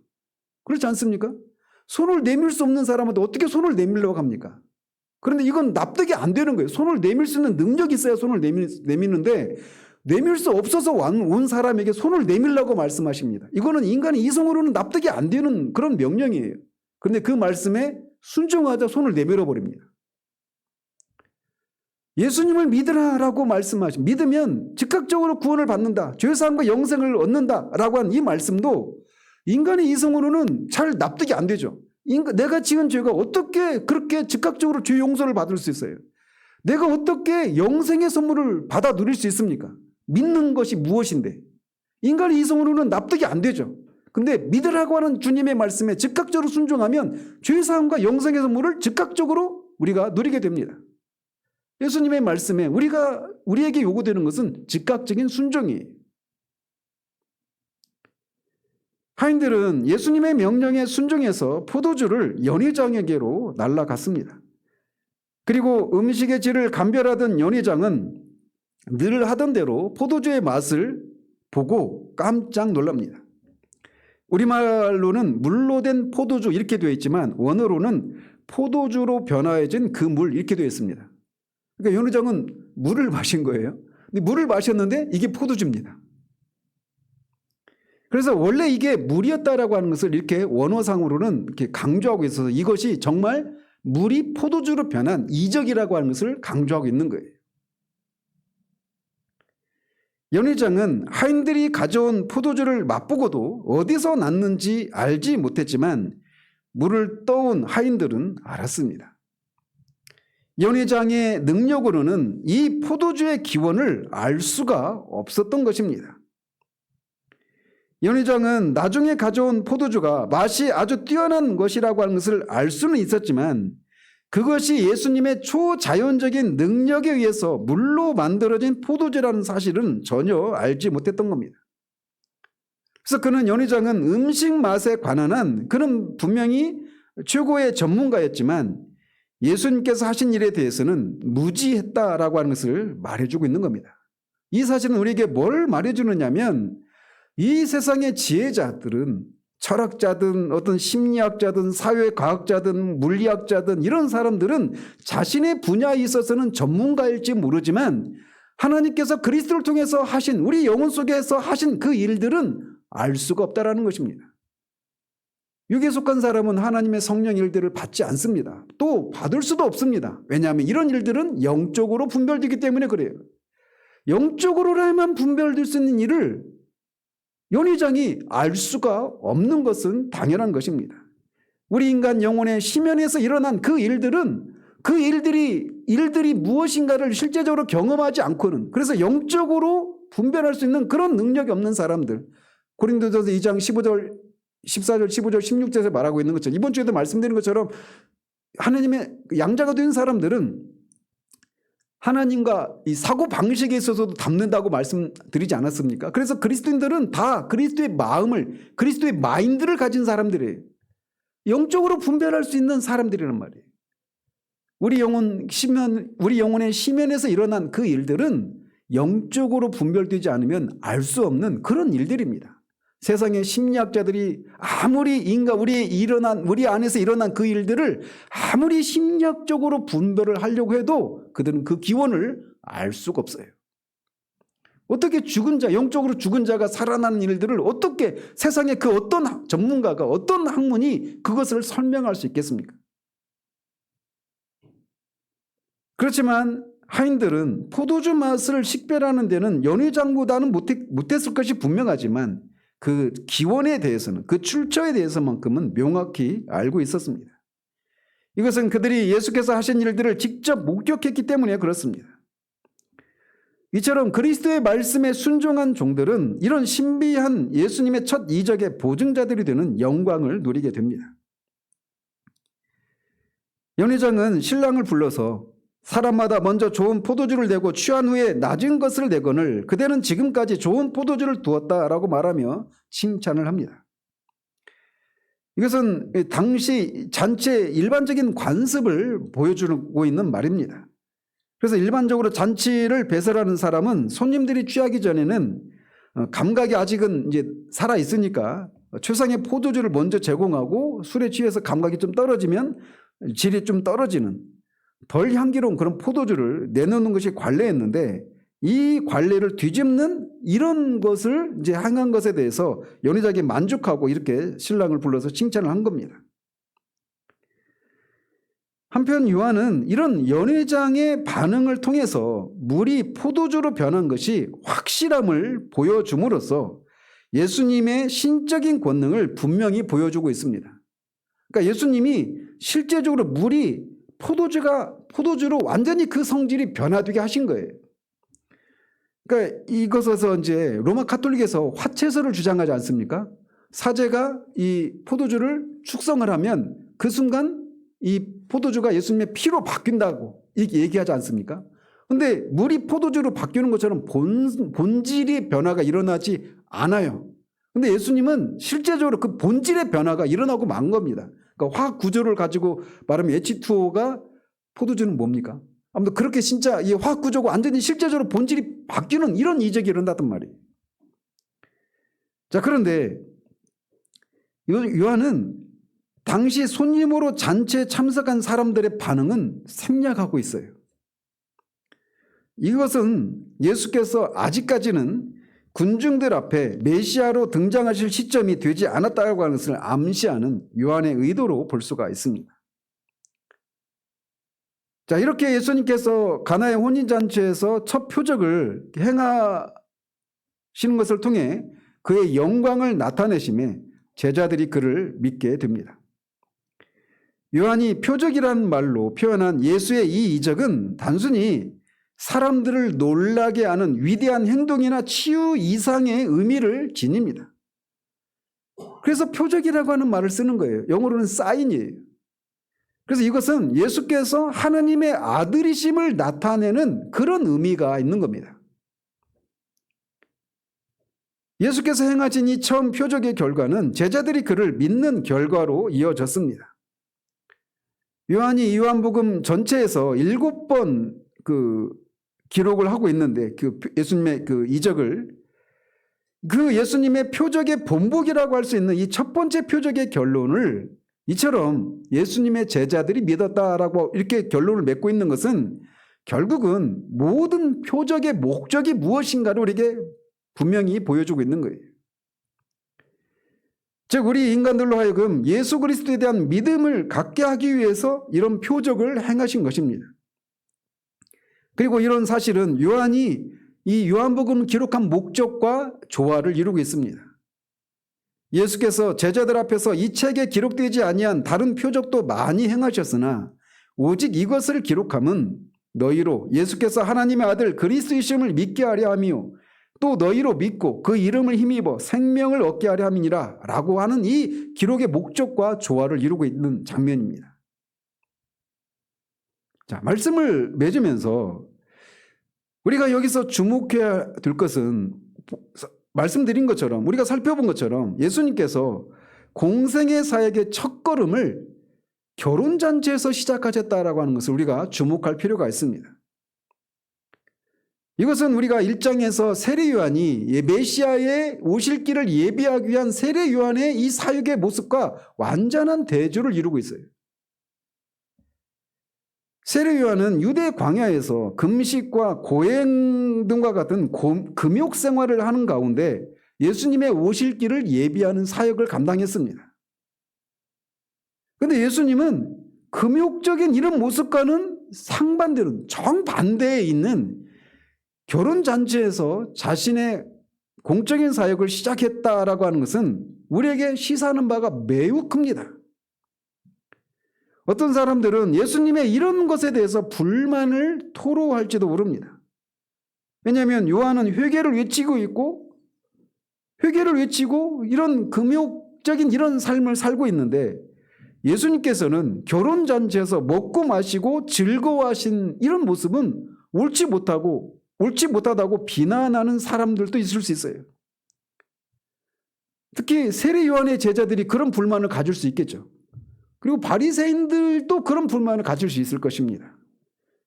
그렇지 않습니까? 손을 내밀 수 없는 사람한테 어떻게 손을 내밀려고 합니까? 그런데 이건 납득이 안 되는 거예요. 손을 내밀 수 있는 능력이 있어야 손을 내미는데 내밀 수 없어서 온 사람에게 손을 내밀라고 말씀하십니다. 이거는 인간의 이성으로는 납득이 안 되는 그런 명령이에요. 그런데 그 말씀에 순종하자 손을 내밀어 버립니다. 예수님을 믿으라라고 말씀하십니다. 믿으면 즉각적으로 구원을 받는다. 죄사함과 영생을 얻는다라고 한 이 말씀도 인간의 이성으로는 잘 납득이 안 되죠. 내가 지은 죄가 어떻게 그렇게 즉각적으로 죄 용서를 받을 수 있어요? 내가 어떻게 영생의 선물을 받아 누릴 수 있습니까? 믿는 것이 무엇인데? 인간의 이성으로는 납득이 안 되죠. 근데 믿으라고 하는 주님의 말씀에 즉각적으로 순종하면 죄사함과 영생의 선물을 즉각적으로 우리가 누리게 됩니다. 예수님의 말씀에 우리에게 요구되는 것은 즉각적인 순종이에요. 하인들은 예수님의 명령에 순종해서 포도주를 연회장에게로 날아갔습니다. 그리고 음식의 질을 감별하던 연회장은 늘 하던 대로 포도주의 맛을 보고 깜짝 놀랍니다. 우리말로는 물로 된 포도주 이렇게 되어 있지만 원어로는 포도주로 변화해진 그 물 이렇게 되어 있습니다. 그러니까 연회장은 물을 마신 거예요. 근데 물을 마셨는데 이게 포도주입니다. 그래서 원래 이게 물이었다라고 하는 것을 이렇게 원어상으로는 이렇게 강조하고 있어서 이것이 정말 물이 포도주로 변한 이적이라고 하는 것을 강조하고 있는 거예요. 연회장은 하인들이 가져온 포도주를 맛보고도 어디서 났는지 알지 못했지만 물을 떠온 하인들은 알았습니다. 연회장의 능력으로는 이 포도주의 기원을 알 수가 없었던 것입니다. 연회장은 나중에 가져온 포도주가 맛이 아주 뛰어난 것이라고 하는 것을 알 수는 있었지만 그것이 예수님의 초자연적인 능력에 의해서 물로 만들어진 포도주라는 사실은 전혀 알지 못했던 겁니다. 그래서 그는 연회장은 음식 맛에 관한 한 그는 분명히 최고의 전문가였지만 예수님께서 하신 일에 대해서는 무지했다라고 하는 것을 말해주고 있는 겁니다. 이 사실은 우리에게 뭘 말해주느냐면 이 세상의 지혜자들은 철학자든 어떤 심리학자든 사회과학자든 물리학자든 이런 사람들은 자신의 분야에 있어서는 전문가일지 모르지만 하나님께서 그리스도를 통해서 하신 우리 영혼 속에서 하신 그 일들은 알 수가 없다라는 것입니다. 육에 속한 사람은 하나님의 성령 일들을 받지 않습니다. 또 받을 수도 없습니다. 왜냐하면 이런 일들은 영적으로 분별되기 때문에 그래요. 영적으로라만 분별될 수 있는 일을 연회장이 알 수가 없는 것은 당연한 것입니다. 우리 인간 영혼의 심연에서 일어난 그 일들이 무엇인가를 실제적으로 경험하지 않고는 그래서 영적으로 분별할 수 있는 그런 능력이 없는 사람들 고린도전서 2장 15절 14절 15절 16절에서 말하고 있는 것처럼 이번 주에도 말씀드린 것처럼 하나님의 양자가 된 사람들은 하나님과 이 사고 방식에 있어서도 닮는다고 말씀드리지 않았습니까? 그래서 그리스도인들은 다 그리스도의 마음을, 그리스도의 마인드를 가진 사람들이에요. 영적으로 분별할 수 있는 사람들이란 말이에요. 우리 영혼의 심연에서 일어난 그 일들은 영적으로 분별되지 않으면 알 수 없는 그런 일들입니다. 세상의 심리학자들이 아무리 우리 안에서 일어난 그 일들을 아무리 심리학적으로 분별을 하려고 해도 그들은 그 기원을 알 수가 없어요. 어떻게 영적으로 죽은 자가 살아나는 일들을 어떻게 세상의 그 어떤 전문가가, 어떤 학문이 그것을 설명할 수 있겠습니까? 그렇지만 하인들은 포도주 맛을 식별하는 데는 연회장보다는 못했을 것이 분명하지만 그 기원에 대해서는, 그 출처에 대해서만큼은 명확히 알고 있었습니다. 이것은 그들이 예수께서 하신 일들을 직접 목격했기 때문에 그렇습니다. 이처럼 그리스도의 말씀에 순종한 종들은 이런 신비한 예수님의 첫 이적의 보증자들이 되는 영광을 누리게 됩니다. 연회장은 신랑을 불러서 사람마다 먼저 좋은 포도주를 내고 취한 후에 낮은 것을 내거늘 그대는 지금까지 좋은 포도주를 두었다라고 말하며 칭찬을 합니다. 이것은 당시 잔치의 일반적인 관습을 보여주고 있는 말입니다. 그래서 일반적으로 잔치를 배설하는 사람은 손님들이 취하기 전에는 감각이 아직은 이제 살아 있으니까 최상의 포도주를 먼저 제공하고 술에 취해서 감각이 좀 떨어지면 질이 좀 떨어지는 덜 향기로운 그런 포도주를 내놓는 것이 관례였는데, 이 관례를 뒤집는 이런 것을 이제 행한 것에 대해서 연회장이 만족하고 이렇게 신랑을 불러서 칭찬을 한 겁니다. 한편 요한은 이런 연회장의 반응을 통해서 물이 포도주로 변한 것이 확실함을 보여줌으로써 예수님의 신적인 권능을 분명히 보여주고 있습니다. 그러니까 예수님이 실제적으로 물이 포도주로 완전히 그 성질이 변화되게 하신 거예요. 그러니까 이것에서 이제 로마 가톨릭에서 화채설을 주장하지 않습니까? 사제가 이 포도주를 축성을 하면 그 순간 이 포도주가 예수님의 피로 바뀐다고 얘기하지 않습니까? 그런데 물이 포도주로 바뀌는 것처럼 본질의 변화가 일어나지 않아요. 그런데 예수님은 실제적으로 그 본질의 변화가 일어나고 만 겁니다. 그러니까 화학 구조를 가지고 말하면 H2O가 포도주는 뭡니까? 아무튼 그렇게 진짜 이 화학 구조가 완전히 실제적으로 본질이 바뀌는 이런 이적이 일어났단 말이에요. 자, 그런데 요한은 당시 손님으로 잔치에 참석한 사람들의 반응은 생략하고 있어요. 이것은 예수께서 아직까지는 군중들 앞에 메시아로 등장하실 시점이 되지 않았다고 하는 것을 암시하는 요한의 의도로 볼 수가 있습니다. 자, 이렇게 예수님께서 가나의 혼인잔치에서 첫 표적을 행하시는 것을 통해 그의 영광을 나타내심에 제자들이 그를 믿게 됩니다. 요한이 표적이라는 말로 표현한 예수의 이 이적은 단순히 사람들을 놀라게 하는 위대한 행동이나 치유 이상의 의미를 지닙니다. 그래서 표적이라고 하는 말을 쓰는 거예요. 영어로는 사인이에요. 그래서 이것은 예수께서 하나님의 아들이심을 나타내는 그런 의미가 있는 겁니다. 예수께서 행하신 이 처음 표적의 결과는 제자들이 그를 믿는 결과로 이어졌습니다. 요한이 요한복음 전체에서 7번 기록을 하고 있는데 예수님의 이적을 예수님의 표적의 본보기라고 할 수 있는 이 첫 번째 표적의 결론을 이처럼 예수님의 제자들이 믿었다라고 이렇게 결론을 맺고 있는 것은 결국은 모든 표적의 목적이 무엇인가를 우리에게 분명히 보여주고 있는 거예요. 즉 우리 인간들로 하여금 예수 그리스도에 대한 믿음을 갖게 하기 위해서 이런 표적을 행하신 것입니다. 그리고 이런 사실은 요한이 이 요한복음을 기록한 목적과 조화를 이루고 있습니다. 예수께서 제자들 앞에서 이 책에 기록되지 아니한 다른 표적도 많이 행하셨으나 오직 이것을 기록함은 너희로 예수께서 하나님의 아들 그리스도이심을 믿게 하려 함이요 또 너희로 믿고 그 이름을 힘입어 생명을 얻게 하려 함이니라 라고 하는 이 기록의 목적과 조화를 이루고 있는 장면입니다. 자, 말씀을 맺으면서 우리가 여기서 주목해야 될 것은 말씀드린 것처럼, 우리가 살펴본 것처럼 예수님께서 공생의 사역의 첫걸음을 결혼잔치에서 시작하셨다라고 하는 것을 우리가 주목할 필요가 있습니다. 이것은 우리가 1장에서 세례요한이 메시아의 오실 길을 예비하기 위한 세례요한의 이 사역의 모습과 완전한 대조를 이루고 있어요. 세례요한은 유대 광야에서 금식과 고행 등과 같은 금욕 생활을 하는 가운데 예수님의 오실 길을 예비하는 사역을 감당했습니다. 그런데 예수님은 금욕적인 이런 모습과는 상반되는 정반대에 있는 결혼잔치에서 자신의 공적인 사역을 시작했다라고 하는 것은 우리에게 시사하는 바가 매우 큽니다. 어떤 사람들은 예수님의 이런 것에 대해서 불만을 토로할지도 모릅니다. 왜냐하면 요한은 회개를 외치고 있고 이런 금욕적인 이런 삶을 살고 있는데 예수님께서는 결혼잔치에서 먹고 마시고 즐거워하신 이런 모습은 옳지 못하다고 비난하는 사람들도 있을 수 있어요. 특히 세례 요한의 제자들이 그런 불만을 가질 수 있겠죠. 그리고 바리새인들도 그런 불만을 가질 수 있을 것입니다.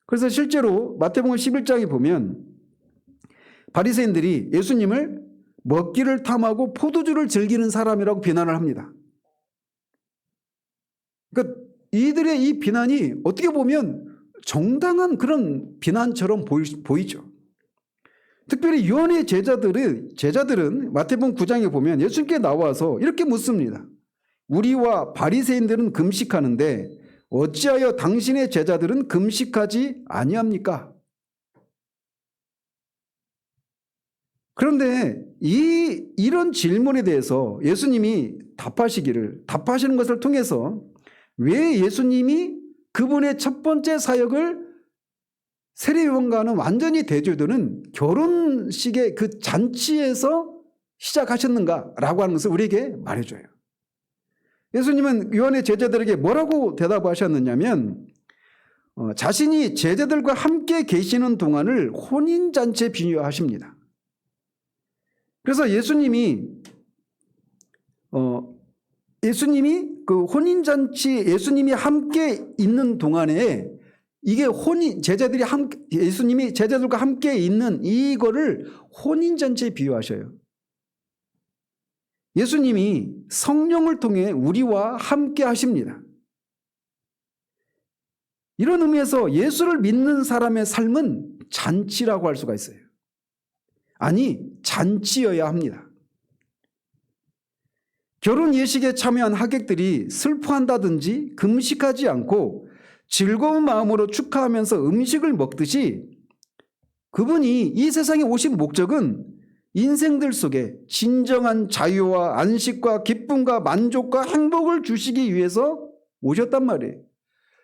그래서 실제로 마태복음 11장에 보면 바리새인들이 예수님을 먹기를 탐하고 포도주를 즐기는 사람이라고 비난을 합니다. 그러니까 이들의 이 비난이 어떻게 보면 정당한 그런 비난처럼 보이죠. 특별히 요한의 제자들은 마태복음 9장에 보면 예수님께 나와서 이렇게 묻습니다. 우리와 바리새인들은 금식하는데 어찌하여 당신의 제자들은 금식하지 아니합니까? 그런데 이런 질문에 대해서 예수님이 답하시는 것을 통해서 왜 예수님이 그분의 첫 번째 사역을 세례요한과는 완전히 대조되는 결혼식의 그 잔치에서 시작하셨는가라고 하는 것을 우리에게 말해줘요. 예수님은 요한의 제자들에게 뭐라고 대답하셨느냐면 자신이 제자들과 함께 계시는 동안을 혼인잔치에 비유하십니다. 그래서 예수님이 그 혼인잔치 예수님이 함께 있는 동안에 이게 예수님이 제자들과 함께 있는 이거를 혼인잔치에 비유하셔요. 예수님이 성령을 통해 우리와 함께 하십니다. 이런 의미에서 예수를 믿는 사람의 삶은 잔치라고 할 수가 있어요. 아니, 잔치여야 합니다. 결혼 예식에 참여한 하객들이 슬퍼한다든지 금식하지 않고 즐거운 마음으로 축하하면서 음식을 먹듯이 그분이 이 세상에 오신 목적은 인생들 속에 진정한 자유와 안식과 기쁨과 만족과 행복을 주시기 위해서 오셨단 말이에요.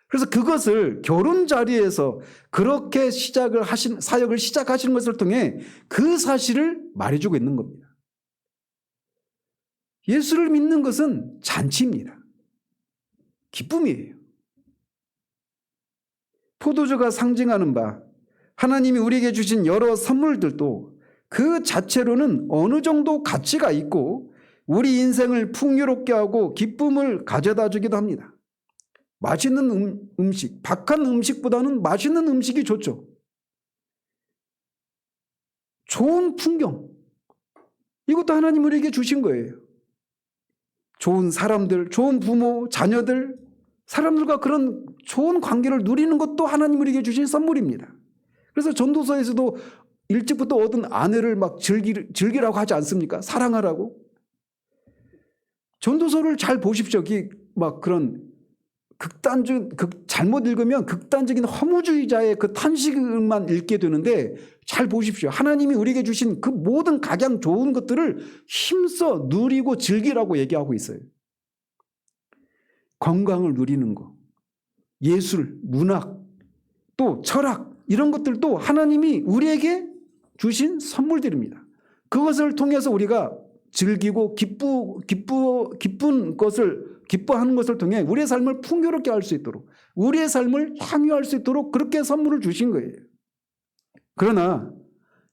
그래서 그것을 결혼 자리에서 그렇게 사역을 시작하시는 것을 통해 그 사실을 말해주고 있는 겁니다. 예수를 믿는 것은 잔치입니다. 기쁨이에요. 포도주가 상징하는 바 하나님이 우리에게 주신 여러 선물들도 그 자체로는 어느 정도 가치가 있고 우리 인생을 풍요롭게 하고 기쁨을 가져다 주기도 합니다. 맛있는 음식, 박한 음식보다는 맛있는 음식이 좋죠. 좋은 풍경, 이것도 하나님 우리에게 주신 거예요. 좋은 사람들, 좋은 부모, 자녀들, 사람들과 그런 좋은 관계를 누리는 것도 하나님 우리에게 주신 선물입니다. 그래서 전도서에서도 일찍부터 얻은 아내를 막 즐기라고 하지 않습니까? 사랑하라고. 전도서를 잘 보십시오. 막 그런 잘못 읽으면 극단적인 허무주의자의 그 탄식만 읽게 되는데 잘 보십시오. 하나님이 우리에게 주신 그 모든 각양 좋은 것들을 힘써 누리고 즐기라고 얘기하고 있어요. 건강을 누리는 거, 예술, 문학, 또 철학 이런 것들도 하나님이 우리에게 주신 선물들입니다. 그것을 통해서 우리가 즐기고 기뻐하는 것을 통해 우리의 삶을 풍요롭게 할 수 있도록 우리의 삶을 향유할 수 있도록 그렇게 선물을 주신 거예요. 그러나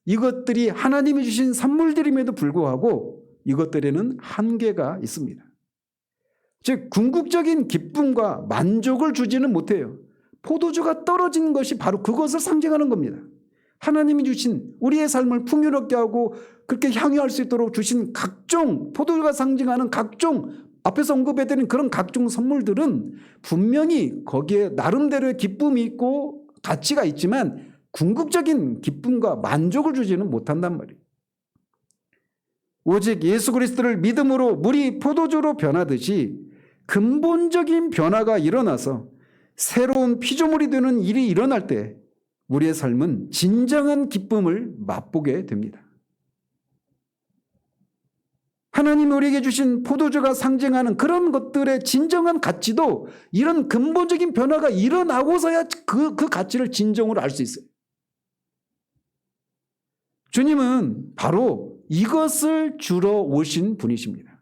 이것들이 하나님이 주신 선물들임에도 불구하고 이것들에는 한계가 있습니다. 즉 궁극적인 기쁨과 만족을 주지는 못해요. 포도주가 떨어진 것이 바로 그것을 상징하는 겁니다. 하나님이 주신 우리의 삶을 풍요롭게 하고 그렇게 향유할 수 있도록 주신 각종 포도주가 상징하는 각종 앞에서 언급해드린 그런 각종 선물들은 분명히 거기에 나름대로의 기쁨이 있고 가치가 있지만 궁극적인 기쁨과 만족을 주지는 못한단 말이에요. 오직 예수 그리스도를 믿음으로 물이 포도주로 변하듯이 근본적인 변화가 일어나서 새로운 피조물이 되는 일이 일어날 때 우리의 삶은 진정한 기쁨을 맛보게 됩니다. 하나님이 우리에게 주신 포도주가 상징하는 그런 것들의 진정한 가치도 이런 근본적인 변화가 일어나고서야 그 가치를 진정으로 알 수 있어요. 주님은 바로 이것을 주러 오신 분이십니다.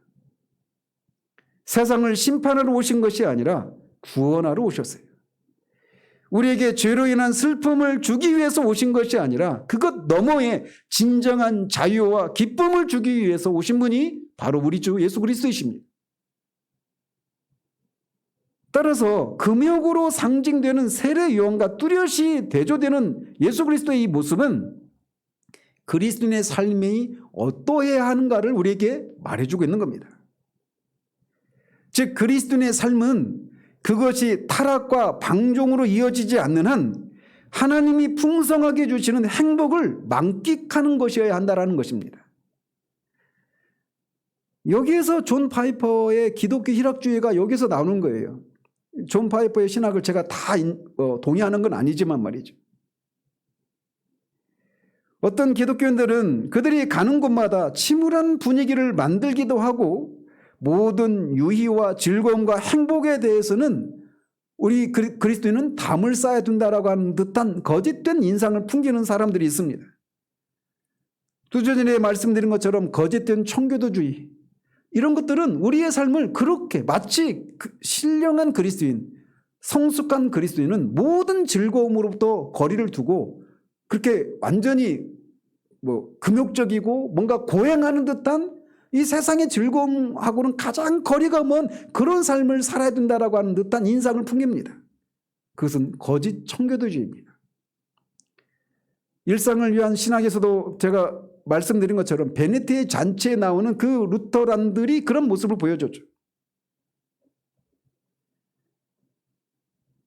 세상을 심판하러 오신 것이 아니라 구원하러 오셨어요. 우리에게 죄로 인한 슬픔을 주기 위해서 오신 것이 아니라 그것 너머에 진정한 자유와 기쁨을 주기 위해서 오신 분이 바로 우리 주 예수 그리스도이십니다. 따라서 금욕으로 상징되는 세례 요한과 뚜렷이 대조되는 예수 그리스도의 이 모습은 그리스도인의 삶이 어떠해야 하는가를 우리에게 말해주고 있는 겁니다. 즉 그리스도인의 삶은 그것이 타락과 방종으로 이어지지 않는 한 하나님이 풍성하게 주시는 행복을 만끽하는 것이어야 한다는 것입니다. 여기에서 존 파이퍼의 기독교 희락주의가 여기서 나오는 거예요. 존 파이퍼의 신학을 제가 다 동의하는 건 아니지만 말이죠. 어떤 기독교인들은 그들이 가는 곳마다 침울한 분위기를 만들기도 하고 모든 유희와 즐거움과 행복에 대해서는 우리 그리스도인은 담을 쌓아야 된다라고 하는 듯한 거짓된 인상을 풍기는 사람들이 있습니다. 두 주 전에 말씀드린 것처럼 거짓된 청교도주의 이런 것들은 우리의 삶을 그렇게 마치 신령한 그리스도인, 성숙한 그리스도인은 모든 즐거움으로부터 거리를 두고 그렇게 완전히 금욕적이고 뭔가 고행하는 듯한 이 세상의 즐거움하고는 가장 거리가 먼 그런 삶을 살아야 된다라고 하는 듯한 인상을 풍깁니다. 그것은 거짓 청교도주의입니다. 일상을 위한 신학에서도 제가 말씀드린 것처럼 베네트의 잔치에 나오는 그 루터란들이 그런 모습을 보여줬죠.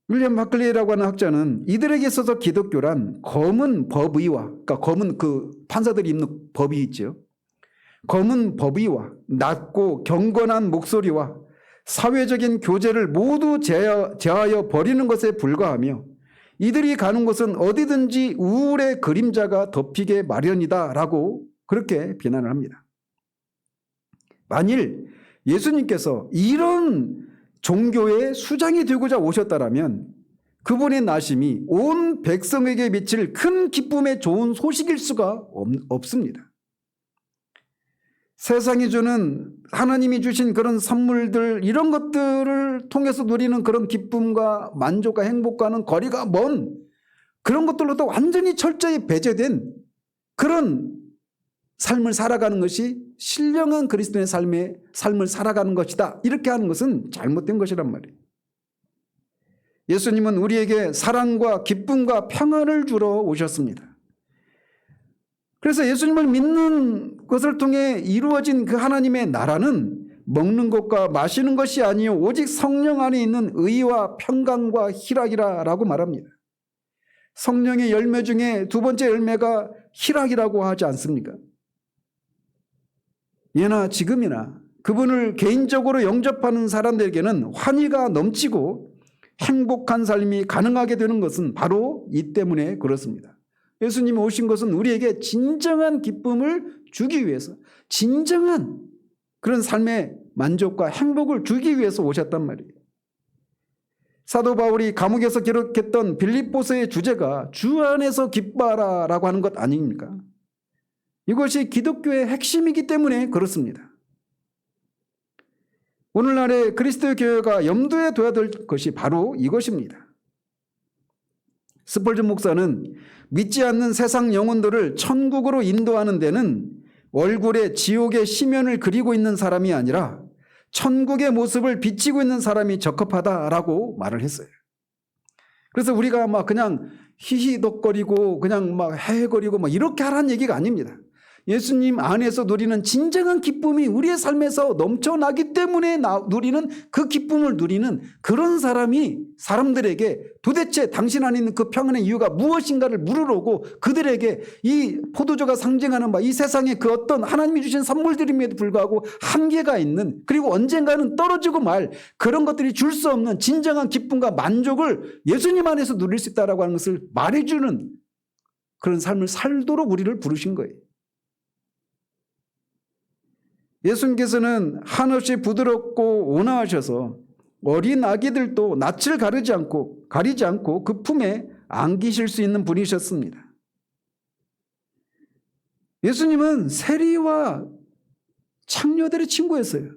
윌리엄 바클리라고 하는 학자는 이들에게 있어서 기독교란 검은 법의와, 그러니까 검은 그 판사들이 입는 법이 있죠. 검은 법의와 낮고 경건한 목소리와 사회적인 교제를 모두 제하여 버리는 것에 불과하며 이들이 가는 곳은 어디든지 우울의 그림자가 덮이게 마련이다 라고 그렇게 비난을 합니다. 만일 예수님께서 이런 종교의 수장이 되고자 오셨다면 그분의 나심이 온 백성에게 미칠 큰 기쁨의 좋은 소식일 수가 없습니다. 세상이 주는 하나님이 주신 그런 선물들 이런 것들을 통해서 누리는 그런 기쁨과 만족과 행복과는 거리가 먼 그런 것들로도 완전히 철저히 배제된 그런 삶을 살아가는 것이 신령한 그리스도의 삶을 살아가는 것이다. 이렇게 하는 것은 잘못된 것이란 말이에요. 예수님은 우리에게 사랑과 기쁨과 평안을 주러 오셨습니다. 그래서 예수님을 믿는 것을 통해 이루어진 그 하나님의 나라는 먹는 것과 마시는 것이 아니요 오직 성령 안에 있는 의와 평강과 희락이라고 말합니다. 성령의 열매 중에 두 번째 열매가 희락이라고 하지 않습니까? 예나 지금이나 그분을 개인적으로 영접하는 사람들에게는 환희가 넘치고 행복한 삶이 가능하게 되는 것은 바로 이 때문에 그렇습니다. 예수님이 오신 것은 우리에게 진정한 기쁨을 주기 위해서 진정한 그런 삶의 만족과 행복을 주기 위해서 오셨단 말이에요. 사도 바울이 감옥에서 기록했던 빌립보서의 주제가 주 안에서 기뻐하라 라고 하는 것 아닙니까? 이것이 기독교의 핵심이기 때문에 그렇습니다. 오늘날의 그리스도 교회가 염두에 둬야 될 것이 바로 이것입니다. 스펄전 목사는 믿지 않는 세상 영혼들을 천국으로 인도하는 데는 얼굴에 지옥의 심연을 그리고 있는 사람이 아니라 천국의 모습을 비치고 있는 사람이 적합하다라고 말을 했어요. 그래서 우리가 막 그냥 히히덕거리고 그냥 막 헤헤거리고 막 이렇게 하라는 얘기가 아닙니다. 예수님 안에서 누리는 진정한 기쁨이 우리의 삶에서 넘쳐나기 때문에 누리는 그 기쁨을 누리는 그런 사람이 사람들에게 도대체 당신 안에 있는 그 평안의 이유가 무엇인가를 물으러고 그들에게 이 포도주가 상징하는 바 이 세상의 그 어떤 하나님이 주신 선물들임에도 불구하고 한계가 있는 그리고 언젠가는 떨어지고 말 그런 것들이 줄 수 없는 진정한 기쁨과 만족을 예수님 안에서 누릴 수 있다라고 하는 것을 말해주는 그런 삶을 살도록 우리를 부르신 거예요. 예수님께서는 한없이 부드럽고 온화하셔서 어린 아기들도 낯을 가리지 않고 그 품에 안기실 수 있는 분이셨습니다. 예수님은 세리와 창녀들의 친구였어요.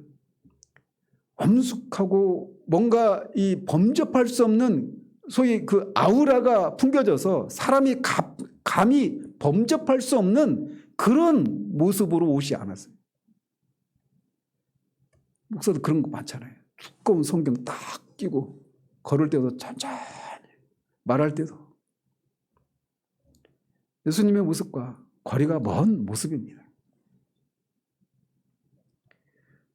엄숙하고 뭔가 이 범접할 수 없는 소위 그 아우라가 풍겨져서 사람이 감히 범접할 수 없는 그런 모습으로 오지 않았어요. 목사도 그런 거 많잖아요. 두꺼운 성경 딱 끼고 걸을 때도 천천히 말할 때도 예수님의 모습과 거리가 먼 모습입니다.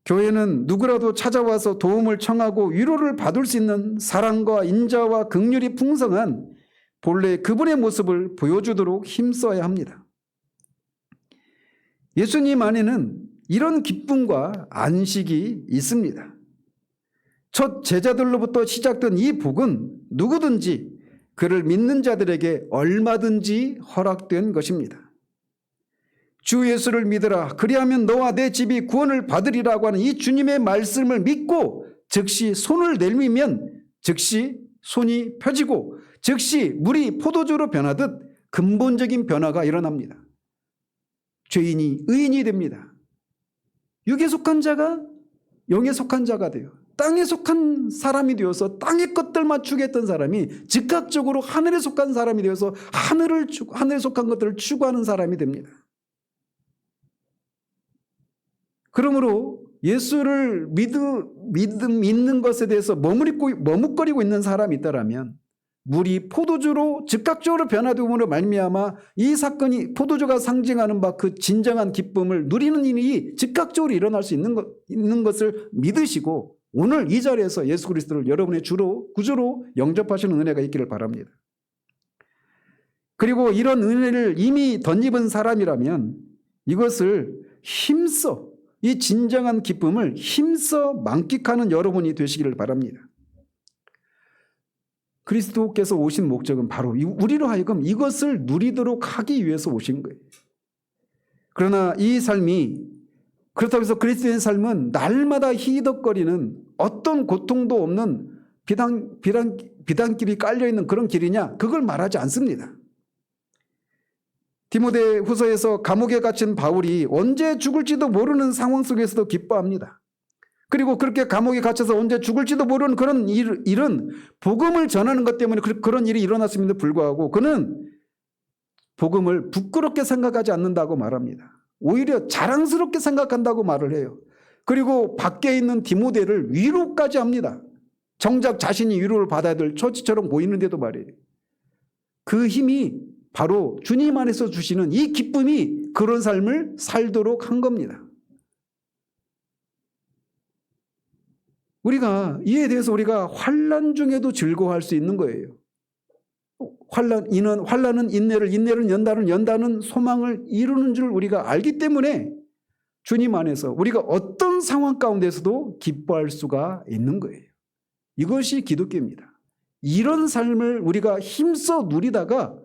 교회는 누구라도 찾아와서 도움을 청하고 위로를 받을 수 있는 사랑과 인자와 긍휼이 풍성한 본래 그분의 모습을 보여주도록 힘써야 합니다. 예수님 안에는 이런 기쁨과 안식이 있습니다. 첫 제자들로부터 시작된 이 복은 누구든지 그를 믿는 자들에게 얼마든지 허락된 것입니다. 주 예수를 믿으라 그리하면 너와 내 집이 구원을 받으리라고 하는 이 주님의 말씀을 믿고 즉시 손을 내밀면 즉시 손이 펴지고 즉시 물이 포도주로 변하듯 근본적인 변화가 일어납니다. 죄인이 의인이 됩니다. 육에 속한 자가 영에 속한 자가 돼요. 땅에 속한 사람이 되어서 땅의 것들만 추구했던 사람이 즉각적으로 하늘에 속한 사람이 되어서 하늘에 속한 것들을 추구하는 사람이 됩니다. 그러므로 예수를 믿는 것에 대해서 머뭇거리고 있는 사람이 있다라면 물이 포도주로 즉각적으로 변화됨으로 말미암아 이 사건이 포도주가 상징하는 바 그 진정한 기쁨을 누리는 일이 즉각적으로 일어날 수 있는 것을 믿으시고 오늘 이 자리에서 예수 그리스도를 여러분의 주로 구주로 영접하시는 은혜가 있기를 바랍니다. 그리고 이런 은혜를 이미 덧입은 사람이라면 이것을 힘써 이 진정한 기쁨을 힘써 만끽하는 여러분이 되시기를 바랍니다. 그리스도께서 오신 목적은 바로 우리로 하여금 이것을 누리도록 하기 위해서 오신 거예요. 그러나 이 삶이 그렇다고 해서 그리스도의 삶은 날마다 희덕거리는 어떤 고통도 없는 비단길이 깔려있는 그런 길이냐? 그걸 말하지 않습니다. 디모데 후서에서 감옥에 갇힌 바울이 언제 죽을지도 모르는 상황 속에서도 기뻐합니다. 그리고 그렇게 감옥에 갇혀서 언제 죽을지도 모르는 그런 일은 복음을 전하는 것 때문에 그런 일이 일어났음에도 불구하고 그는 복음을 부끄럽게 생각하지 않는다고 말합니다. 오히려 자랑스럽게 생각한다고 말을 해요. 그리고 밖에 있는 디모데를 위로까지 합니다. 정작 자신이 위로를 받아야 될 처지처럼 보이는데도 말이에요. 그 힘이 바로 주님 안에서 주시는 이 기쁨이 그런 삶을 살도록 한 겁니다. 우리가 이에 대해서 우리가 환난 중에도 즐거워할 수 있는 거예요. 환난은 인내를, 인내는 연단은 소망을 이루는 줄 우리가 알기 때문에 주님 안에서 우리가 어떤 상황 가운데서도 기뻐할 수가 있는 거예요. 이것이 기독교입니다. 이런 삶을 우리가 힘써 누리다가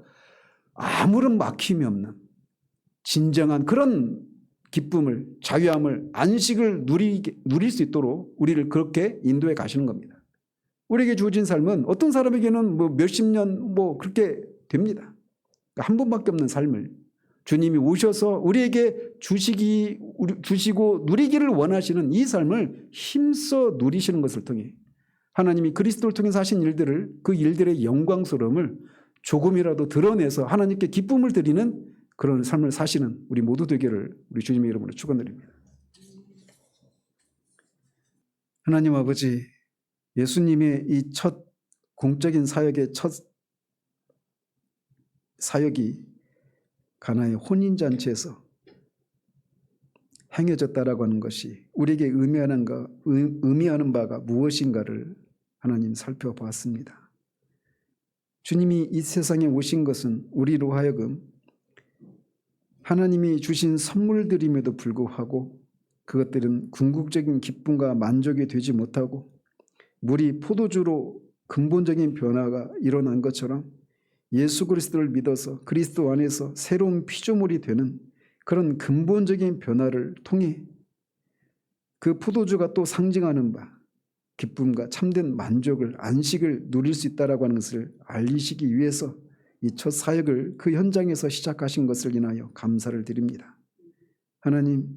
아무런 막힘이 없는 진정한 그런 기쁨을, 자유함을, 안식을 누릴 수 있도록 우리를 그렇게 인도해 가시는 겁니다. 우리에게 주어진 삶은 어떤 사람에게는 몇십 년 그렇게 됩니다. 한 번밖에 없는 삶을 주님이 오셔서 우리에게 주시고 누리기를 원하시는 이 삶을 힘써 누리시는 것을 통해 하나님이 그리스도를 통해서 하신 일들을 그 일들의 영광스러움을 조금이라도 드러내서 하나님께 기쁨을 드리는 그런 삶을 사시는 우리 모두 되기를 우리 주님의 이름으로 축원드립니다. 하나님 아버지, 예수님의 이 첫 공적인 사역의 첫 사역이 가나의 혼인잔치에서 행해졌다라고 하는 것이 우리에게 의미하는 바가 무엇인가를 하나님 살펴보았습니다. 주님이 이 세상에 오신 것은 우리로 하여금 하나님이 주신 선물들임에도 불구하고 그것들은 궁극적인 기쁨과 만족이 되지 못하고 물이 포도주로 근본적인 변화가 일어난 것처럼 예수 그리스도를 믿어서 그리스도 안에서 새로운 피조물이 되는 그런 근본적인 변화를 통해 그 포도주가 또 상징하는 바 기쁨과 참된 만족을 안식을 누릴 수 있다라고 하는 것을 알리시기 위해서 이 첫 사역을 그 현장에서 시작하신 것을 인하여 감사를 드립니다. 하나님,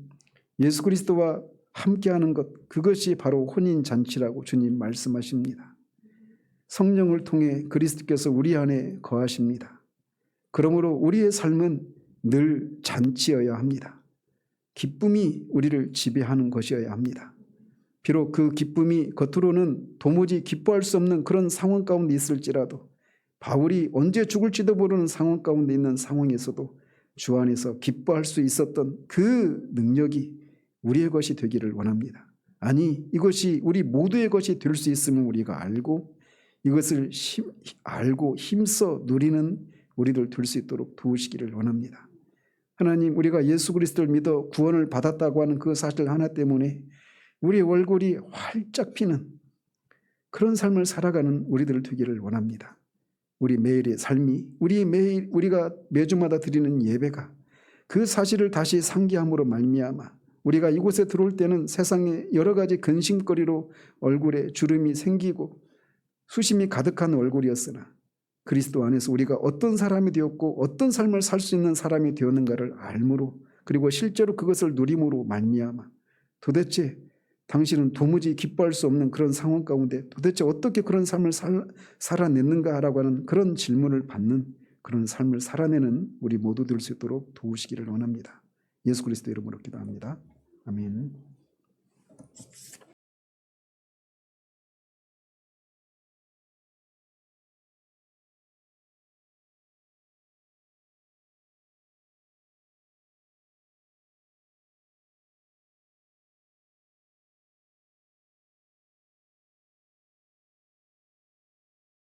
예수 그리스도와 함께하는 것, 그것이 바로 혼인잔치라고 주님 말씀하십니다. 성령을 통해 그리스도께서 우리 안에 거하십니다. 그러므로 우리의 삶은 늘 잔치여야 합니다. 기쁨이 우리를 지배하는 것이어야 합니다. 비록 그 기쁨이 겉으로는 도무지 기뻐할 수 없는 그런 상황 가운데 있을지라도 바울이 언제 죽을지도 모르는 상황 가운데 있는 상황에서도 주 안에서 기뻐할 수 있었던 그 능력이 우리의 것이 되기를 원합니다. 아니, 이것이 우리 모두의 것이 될 수 있음을 우리가 알고 이것을 알고 힘써 누리는 우리들 될 수 있도록 도우시기를 원합니다. 하나님, 우리가 예수 그리스도를 믿어 구원을 받았다고 하는 그 사실 하나 때문에 우리의 얼굴이 활짝 피는 그런 삶을 살아가는 우리들 되기를 원합니다. 우리 매일의 삶이 우리가 매주마다 드리는 예배가 그 사실을 다시 상기함으로 말미암아 우리가 이곳에 들어올 때는 세상에 여러 가지 근심거리로 얼굴에 주름이 생기고 수심이 가득한 얼굴이었으나 그리스도 안에서 우리가 어떤 사람이 되었고 어떤 삶을 살 수 있는 사람이 되었는가를 알므로 그리고 실제로 그것을 누림으로 말미암아 도대체 당신은 도무지 기뻐할 수 없는 그런 상황 가운데 도대체 어떻게 그런 삶을 살아냈는가라고 하는 그런 질문을 받는 그런 삶을 살아내는 우리 모두 될 수 있도록 도우시기를 원합니다. 예수 그리스도 이름으로 기도합니다. 아멘.